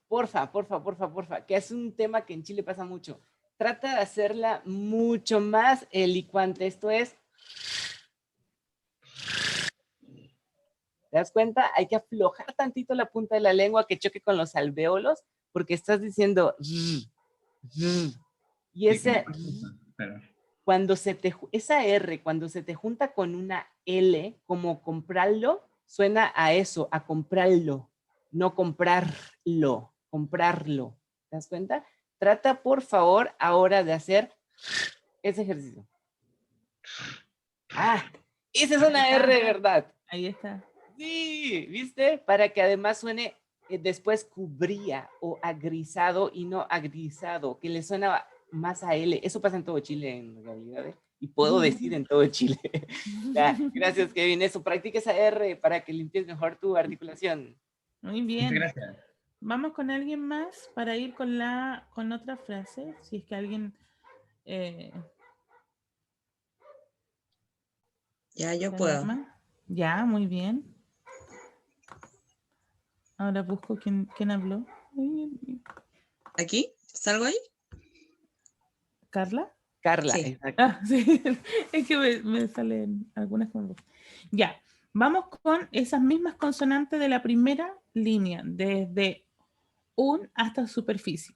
Porfa, que es un tema que en Chile pasa mucho. Trata de hacerla mucho más elocuente. Esto es... ¿Te das cuenta? Hay que aflojar tantito la punta de la lengua que choque con los alvéolos, porque estás diciendo... Y ese... esa R, cuando se te junta con una L, como comprarlo, suena a eso, a comprarlo, no comprarlo, comprarlo. ¿Te das cuenta? Trata, por favor, ahora de hacer ese ejercicio. Ah, esa es una R de verdad. Ahí está. Sí, ¿viste? Para que además suene después cubría o agrisado y no agrisado, que le suena más a L. Eso pasa en todo Chile en realidad, ¿eh? Y puedo decir en todo Chile. Ya, gracias, Kevin. Eso, practica esa R para que limpies mejor tu articulación. Muy bien. Muchas gracias. Vamos con alguien más para ir con otra frase. Si es que alguien... Ya, yo ¿se puedo. anima? Ya, muy bien. Ahora busco quién habló. ¿Aquí? ¿Salgo ahí? ¿Carla? Carla, Sí. exacto. Ah, sí. Es que me salen algunas con voz. Ya, vamos con esas mismas consonantes de la primera línea, desde un hasta superficie.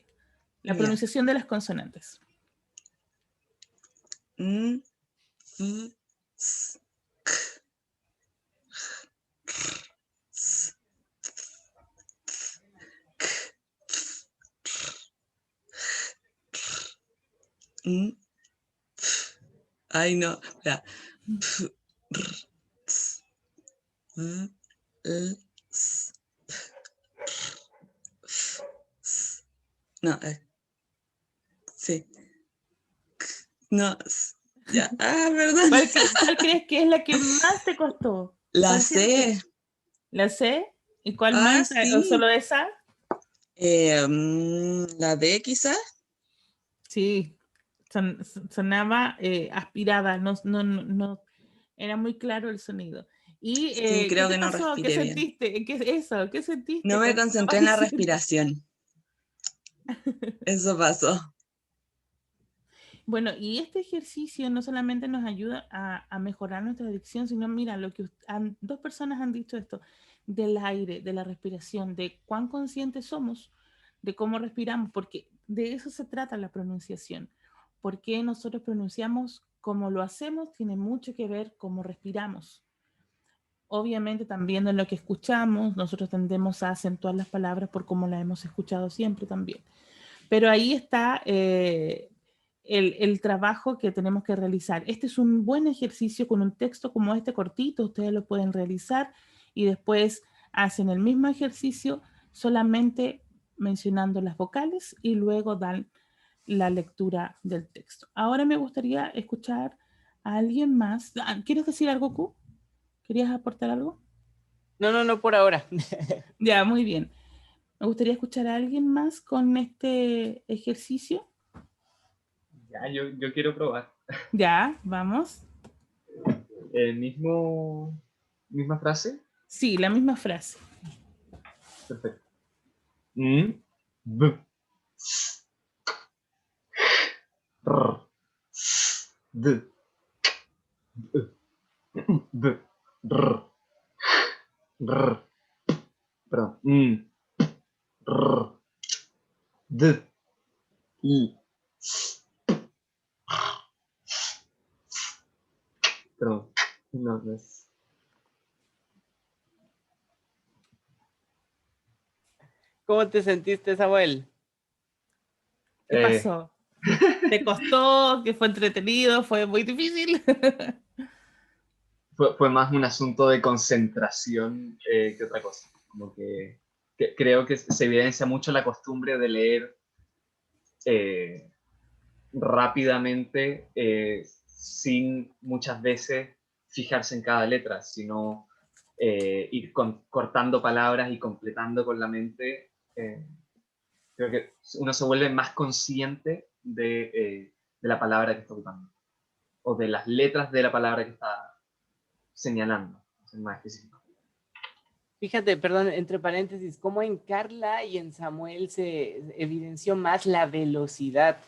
La Ya. pronunciación de las consonantes. F, S, K, S, F, ay, no. Ya. F, R, S, V, L, S, F, S. No, sí. No, ya. Ah, perdón. ¿Cuál crees que es la que más te costó? La ¿Cuál sientes? C. ¿La C? ¿Y cuál Ah, más? sí. ¿O solo esa? La D, quizás. Sí, sonaba aspirada, no, era muy claro el sonido. ¿Y Sí, qué creo te que no pasó? ¿Qué respiré bien. sentiste? ¿Qué sentiste No me cuando concentré estabas en la diciendo? respiración. Eso pasó. Bueno, y este ejercicio no solamente nos ayuda a mejorar nuestra dicción, sino mira, dos personas han dicho esto, del aire, de la respiración, de cuán conscientes somos de cómo respiramos, porque de eso se trata la pronunciación. Por qué nosotros pronunciamos como lo hacemos tiene mucho que ver cómo respiramos. Obviamente también en lo que escuchamos, nosotros tendemos a acentuar las palabras por cómo las hemos escuchado siempre también. Pero ahí está el trabajo que tenemos que realizar. Este es un buen ejercicio con un texto como este cortito, ustedes lo pueden realizar y después hacen el mismo ejercicio solamente mencionando las vocales y luego dan la lectura del texto. Ahora me gustaría escuchar a alguien más. ¿Quieres decir algo, Q? ¿Querías aportar algo? No, por ahora. Ya, muy bien. Me gustaría escuchar a alguien más con este ejercicio. Ya, yo quiero probar. Ya, vamos. ¿Misma frase? Sí, la misma frase. Perfecto. B, R, D, B, R, R, perdón, R, D, I, perdón, no es. ¿Cómo te sentiste, Samuel? ¿Qué pasó? ¿Te costó? ¿Que fue entretenido? ¿Fue muy difícil? Fue más un asunto de concentración que otra cosa. Como que creo que se evidencia mucho la costumbre de leer rápidamente sin muchas veces fijarse en cada letra, sino ir cortando palabras y completando con la mente. Creo que uno se vuelve más consciente de la palabra que está ocupando o de las letras de la palabra que está señalando, es más específico. Fíjate, perdón, entre paréntesis, cómo en Carla y en Samuel se evidenció más la velocidad,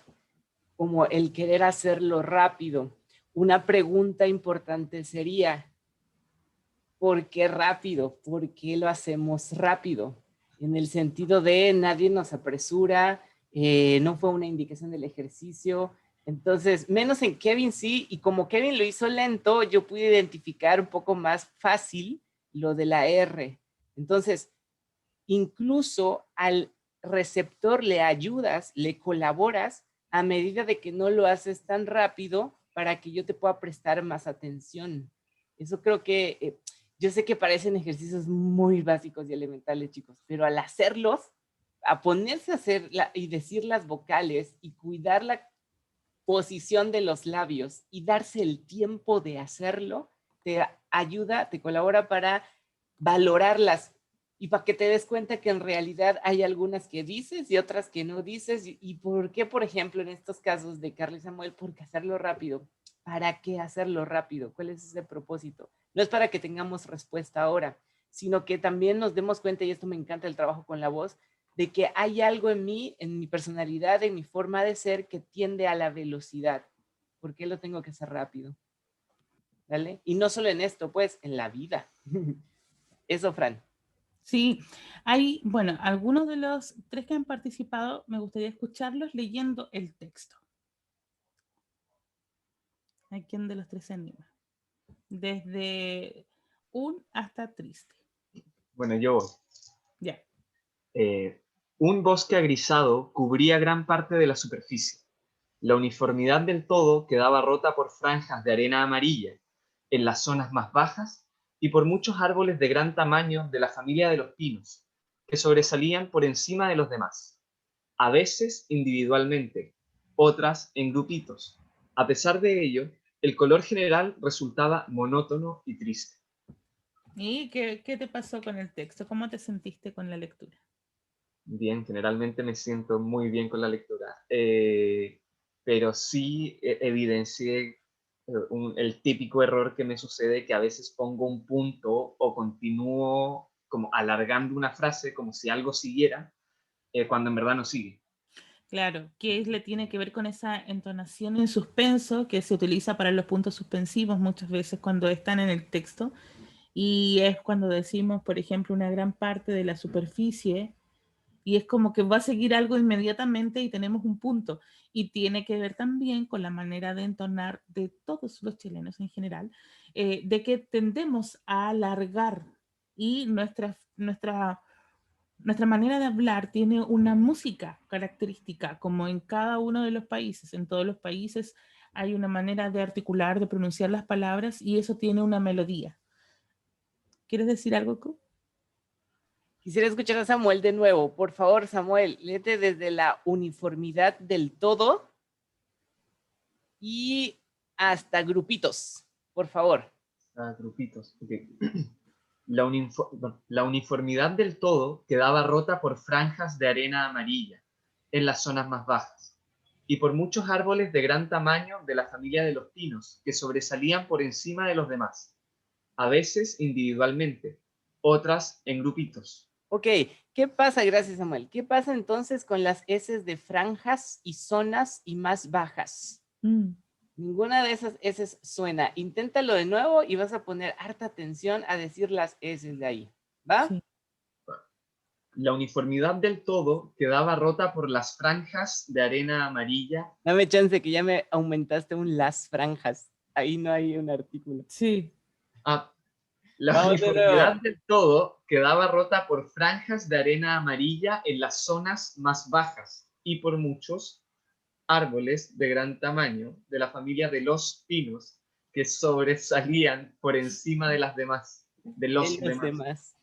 como el querer hacerlo rápido. Una pregunta importante sería, ¿por qué rápido? ¿Por qué lo hacemos rápido? En el sentido de nadie nos apresura, no fue una indicación del ejercicio, Entonces, menos en Kevin sí, y como Kevin lo hizo lento, yo pude identificar un poco más fácil lo de la R. Entonces, incluso al receptor le ayudas, le colaboras a medida de que no lo haces tan rápido para que yo te pueda prestar más atención. Eso creo que, yo sé que parecen ejercicios muy básicos y elementales, chicos, pero al hacerlos, a ponerse a hacer y decir las vocales y cuidar la posición de los labios y darse el tiempo de hacerlo, te ayuda, te colabora para valorarlas y para que te des cuenta que en realidad hay algunas que dices y otras que no dices. ¿Y por qué, por ejemplo, en estos casos de Carla y Samuel, por qué hacerlo rápido? ¿Para qué hacerlo rápido? ¿Cuál es ese propósito? No es para que tengamos respuesta ahora, sino que también nos demos cuenta, y esto me encanta el trabajo con la voz, de que hay algo en mí, en mi personalidad, en mi forma de ser, que tiende a la velocidad. ¿Por qué lo tengo que hacer rápido? ¿Vale? Y no solo en esto, pues, en la vida. Eso, Fran. Sí, hay, bueno, algunos de los 3 que han participado, me gustaría escucharlos leyendo el texto. ¿A quién de los 3 se anima? Desde un hasta triste. Bueno, yo voy. Ya. Un bosque agrisado cubría gran parte de la superficie. La uniformidad del todo quedaba rota por franjas de arena amarilla en las zonas más bajas y por muchos árboles de gran tamaño de la familia de los pinos, que sobresalían por encima de los demás, a veces individualmente, otras en grupitos. A pesar de ello, el color general resultaba monótono y triste. ¿Y qué te pasó con el texto? ¿Cómo te sentiste con la lectura? Bien, generalmente me siento muy bien con la lectura, pero sí evidencié el típico error que me sucede, que a veces pongo un punto o continúo como alargando una frase como si algo siguiera, cuando en verdad no sigue. Claro, que le tiene que ver con esa entonación en suspenso que se utiliza para los puntos suspensivos muchas veces cuando están en el texto, y es cuando decimos, por ejemplo, una gran parte de la superficie, y es como que va a seguir algo inmediatamente y tenemos un punto. Y tiene que ver también con la manera de entonar de todos los chilenos en general, de que tendemos a alargar, y nuestra manera de hablar tiene una música característica, como en cada uno de los países. En todos los países hay una manera de articular, de pronunciar las palabras, y eso tiene una melodía. ¿Quieres decir algo, Cu? Quisiera escuchar a Samuel de nuevo. Por favor, Samuel, léete desde la uniformidad del todo y hasta grupitos, por favor. Grupitos, ok. La uniformidad del todo quedaba rota por franjas de arena amarilla en las zonas más bajas y por muchos árboles de gran tamaño de la familia de los pinos que sobresalían por encima de los demás, a veces individualmente, otras en grupitos. Ok, ¿qué pasa? Gracias, Samuel. ¿Qué pasa entonces con las S de franjas y zonas y más bajas? Ninguna de esas S suena. Inténtalo de nuevo y vas a poner harta atención a decir las S de ahí. ¿Va? Sí. La uniformidad del todo quedaba rota por las franjas de arena amarilla. Dame chance que ya me aumentaste un las franjas. Ahí no hay un artículo. Sí. La uniformidad del todo quedaba rota por franjas de arena amarilla en las zonas más bajas y por muchos árboles de gran tamaño de la familia de los pinos que sobresalían por encima de las demás. De los demás.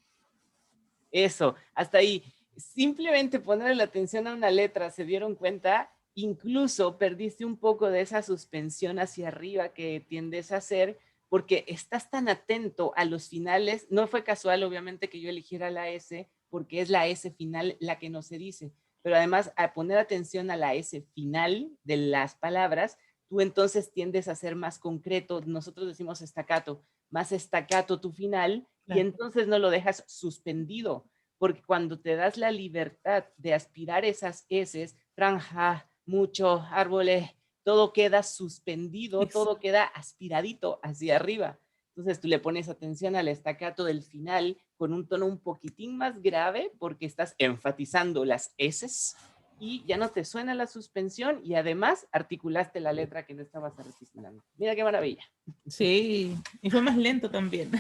Eso, hasta ahí. Simplemente ponerle la atención a una letra, ¿se dieron cuenta? Incluso perdiste un poco de esa suspensión hacia arriba que tiendes a hacer, porque estás tan atento a los finales. No fue casual, obviamente, que yo eligiera la S, porque es la S final la que no se dice. Pero además, al poner atención a la S final de las palabras, tú entonces tiendes a ser más concreto. Nosotros decimos staccato, más staccato tu final, claro. Y entonces no lo dejas suspendido, porque cuando te das la libertad de aspirar esas S, franja, mucho, árboles, todo queda suspendido, todo queda aspiradito hacia arriba. Entonces tú le pones atención al staccato del final con un tono un poquitín más grave porque estás enfatizando las S's y ya no te suena la suspensión y además articulaste la letra que no estabas articulando. Mira qué maravilla. Sí, y fue más lento también.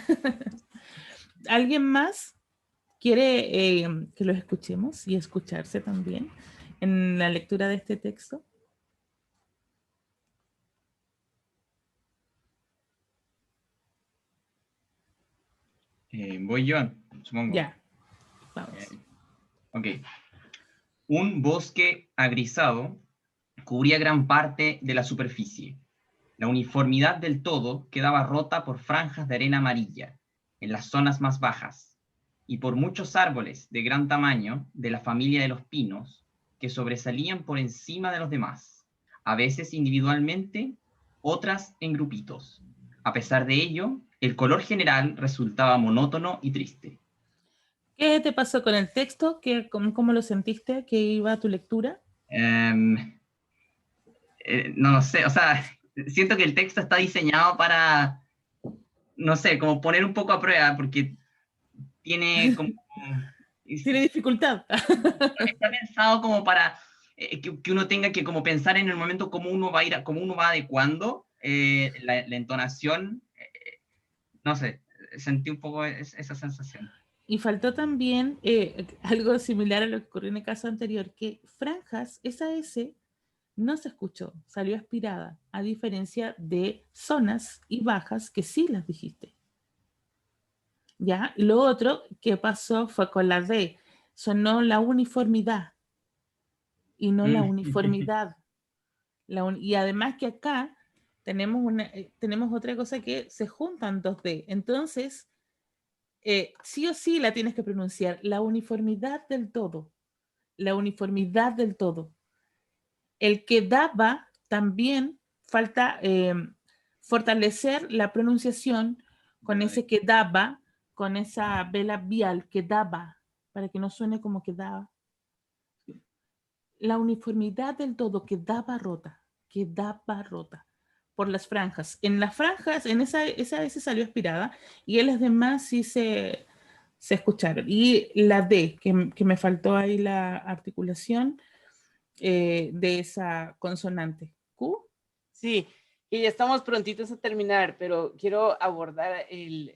¿Alguien más quiere que los escuchemos y escucharse también en la lectura de este texto? Voy yo, supongo. Ya, vamos. Ok. Un bosque agrisado cubría gran parte de la superficie. La uniformidad del todo quedaba rota por franjas de arena amarilla en las zonas más bajas y por muchos árboles de gran tamaño de la familia de los pinos que sobresalían por encima de los demás, a veces individualmente, otras en grupitos. A pesar de ello, el color general resultaba monótono y triste. ¿Qué te pasó con el texto? ¿Cómo lo sentiste? ¿Qué iba a tu lectura? No lo sé, o sea, siento que el texto está diseñado para, no sé, como poner un poco a prueba, porque tiene como... Tiene dificultad. Está pensado como para que uno tenga que como pensar en el momento cómo uno va a ir, cómo uno va adecuando la entonación. No sé, sentí un poco esa sensación. Y faltó también algo similar a lo que ocurrió en el caso anterior, que franjas, esa S no se escuchó, salió aspirada, a diferencia de zonas y bajas que sí las dijiste. ¿Ya? Y lo otro que pasó fue con la D, sonó la uniformidad y no la uniformidad. Y además que acá tenemos otra cosa que se juntan dos D, entonces sí o sí la tienes que pronunciar, la uniformidad del todo, la uniformidad del todo. El que daba también falta fortalecer la pronunciación con ese que daba, con esa vela vial que daba, para que no suene como que daba. La uniformidad del todo quedaba rota por las franjas. En las franjas, en esa S salió aspirada y en las demás sí se escucharon. Y la D, que me faltó ahí la articulación de esa consonante. ¿Q? Sí, y ya estamos prontitos a terminar, pero quiero abordar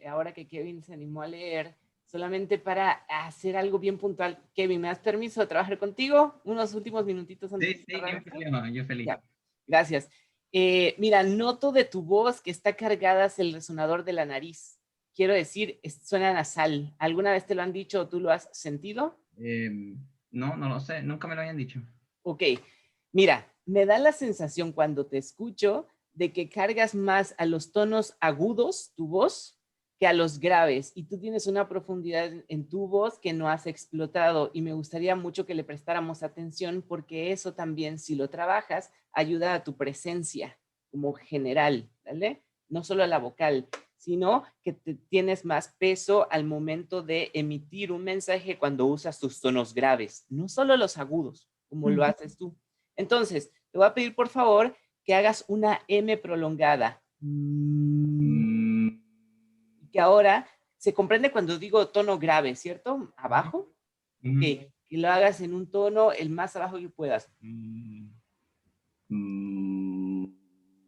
ahora que Kevin se animó a leer, solamente para hacer algo bien puntual. Kevin, ¿me das permiso de trabajar contigo? Unos últimos minutitos antes de cerrar. Yo feliz. Ya, gracias. Mira, noto de tu voz que está cargada hacia el resonador de la nariz. Quiero decir, suena nasal. ¿Alguna vez te lo han dicho o tú lo has sentido? No lo sé, nunca me lo habían dicho. Ok, mira, me da la sensación cuando te escucho de que cargas más a los tonos agudos, tu voz, que a los graves, y tú tienes una profundidad en tu voz que no has explotado, y me gustaría mucho que le prestáramos atención porque eso también, si lo trabajas, ayuda a tu presencia como general, ¿vale? No solo a la vocal, sino que tienes más peso al momento de emitir un mensaje cuando usas tus tonos graves, no solo los agudos, como lo haces tú. Entonces, te voy a pedir por favor que hagas una M prolongada. Que ahora se comprende cuando digo tono grave, ¿cierto? Abajo. Ok, que lo hagas en un tono el más abajo que puedas.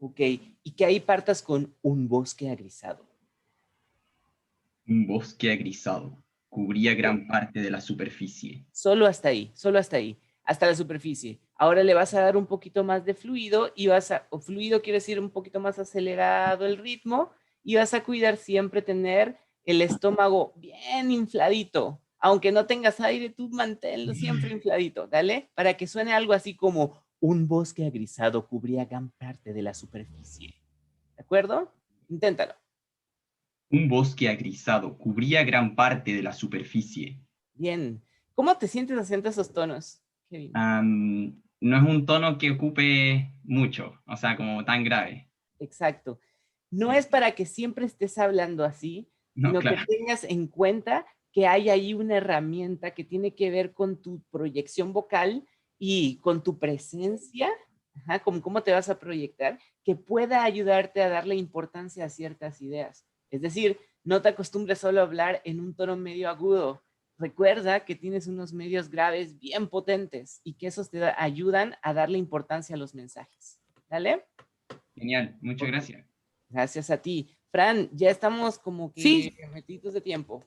Ok, y que ahí partas con un bosque agrisado. Un bosque agrisado cubría gran parte de la superficie. Solo hasta ahí, hasta la superficie. Ahora le vas a dar un poquito más de fluido y o fluido quiere decir un poquito más acelerado el ritmo, y vas a cuidar siempre tener el estómago bien infladito. Aunque no tengas aire, tú manténlo siempre infladito, ¿dale? Para que suene algo así como un bosque agrisado cubría gran parte de la superficie. ¿De acuerdo? Inténtalo. Un bosque agrisado cubría gran parte de la superficie. Bien. ¿Cómo te sientes haciendo esos tonos, Kevin? No es un tono que ocupe mucho, o sea, como tan grave. Exacto. No es para que siempre estés hablando así, sino que tengas en cuenta que hay ahí una herramienta que tiene que ver con tu proyección vocal y con tu presencia, con cómo te vas a proyectar, que pueda ayudarte a darle importancia a ciertas ideas. Es decir, no te acostumbres solo a hablar en un tono medio agudo. recuerda que tienes unos medios graves bien potentes y que esos te ayudan a darle importancia a los mensajes. ¿Dale? Genial, muchas gracias. Gracias a ti. Fran, ya estamos como que Sí. metidos de tiempo.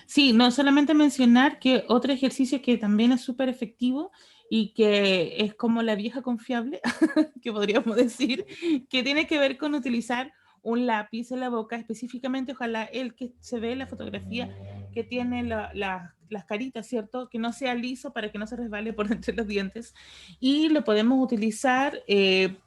Sí, no solamente mencionar que otro ejercicio que también es súper efectivo y que es como la vieja confiable, que podríamos decir, que tiene que ver con utilizar un lápiz en la boca, específicamente ojalá el que se ve en la fotografía que tiene las caritas, ¿cierto? Que no sea liso para que no se resbale por entre los dientes. Y lo podemos utilizar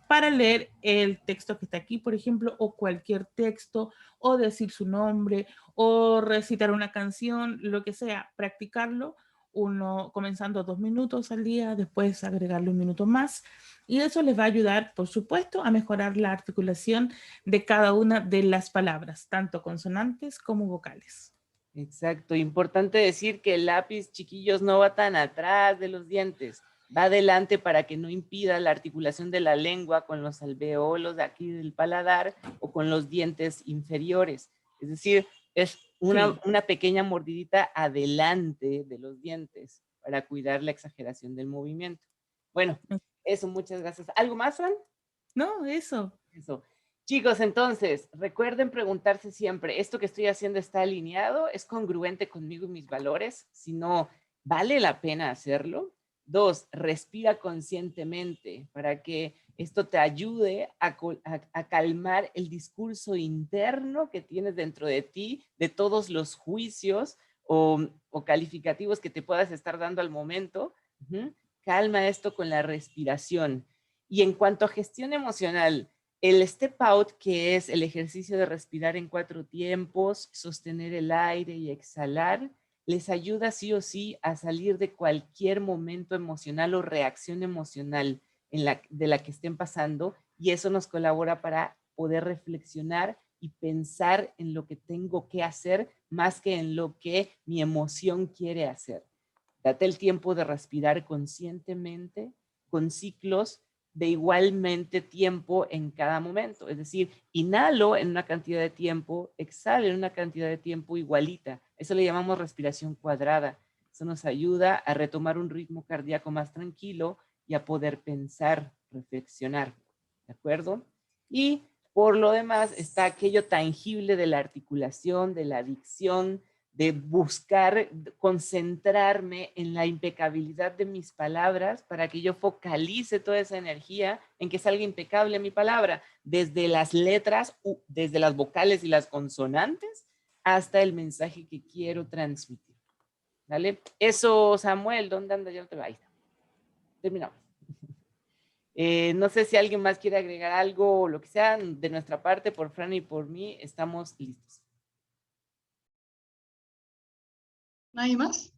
para leer el texto que está aquí, por ejemplo, o cualquier texto, o decir su nombre, o recitar una canción, lo que sea, practicarlo, uno comenzando 2 minutos al día, después agregarle 1 minuto más, y eso les va a ayudar, por supuesto, a mejorar la articulación de cada una de las palabras, tanto consonantes como vocales. Exacto, importante decir que el lápiz, chiquillos, no va tan atrás de los dientes, va adelante para que no impida la articulación de la lengua con los alveolos de aquí del paladar o con los dientes inferiores. Es decir, es una pequeña mordidita adelante de los dientes para cuidar la exageración del movimiento. Bueno, eso, muchas gracias. ¿Algo más, Fran? No, eso. Eso. Chicos, entonces, recuerden preguntarse siempre, ¿esto que estoy haciendo está alineado? ¿Es congruente conmigo y mis valores? Si no, ¿vale la pena hacerlo? 2, respira conscientemente para que esto te ayude a calmar el discurso interno que tienes dentro de ti, de todos los juicios o calificativos que te puedas estar dando al momento. Calma esto con la respiración. Y en cuanto a gestión emocional, el step out, que es el ejercicio de respirar en 4 tiempos, sostener el aire y exhalar, les ayuda sí o sí a salir de cualquier momento emocional o reacción emocional de la que estén pasando, y eso nos colabora para poder reflexionar y pensar en lo que tengo que hacer más que en lo que mi emoción quiere hacer. Date el tiempo de respirar conscientemente con ciclos de igualmente tiempo en cada momento. Es decir, inhalo en una cantidad de tiempo, exhalo en una cantidad de tiempo igualita. Eso le llamamos respiración cuadrada. Eso nos ayuda a retomar un ritmo cardíaco más tranquilo y a poder pensar, reflexionar. ¿De acuerdo? Y por lo demás está aquello tangible de la articulación, de la dicción, de buscar concentrarme en la impecabilidad de mis palabras para que yo focalice toda esa energía en que salga impecable mi palabra, desde las letras, desde las vocales y las consonantes, hasta el mensaje que quiero transmitir. ¿Vale? Eso, Samuel, ¿dónde anda? Ya no te va. Ahí está. Terminamos. No sé si alguien más quiere agregar algo o lo que sea. De nuestra parte, por Fran y por mí, estamos listos. ¿Nadie más?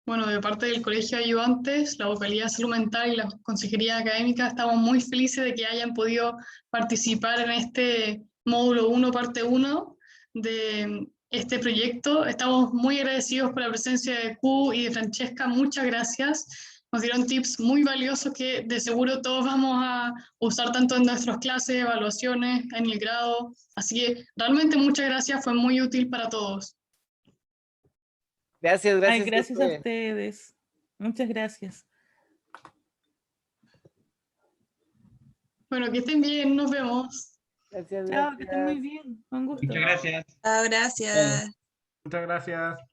Bueno, de parte del Colegio de Ayudantes, la Vocalía de Salud Mental y la Consejería Académica, estamos muy felices de que hayan podido participar en este módulo 1, parte 1 de este proyecto. Estamos muy agradecidos por la presencia de Q y de Francesca. Muchas gracias. Nos dieron tips muy valiosos que de seguro todos vamos a usar tanto en nuestras clases, evaluaciones, en el grado. Así que realmente muchas gracias, fue muy útil para todos. Gracias, gracias. Ay, gracias a ustedes. Muchas gracias. Bueno, que estén bien, nos vemos. Gracias, Chao, que estén muy bien. Un gusto. Muchas gracias. Gracias. Muchas gracias.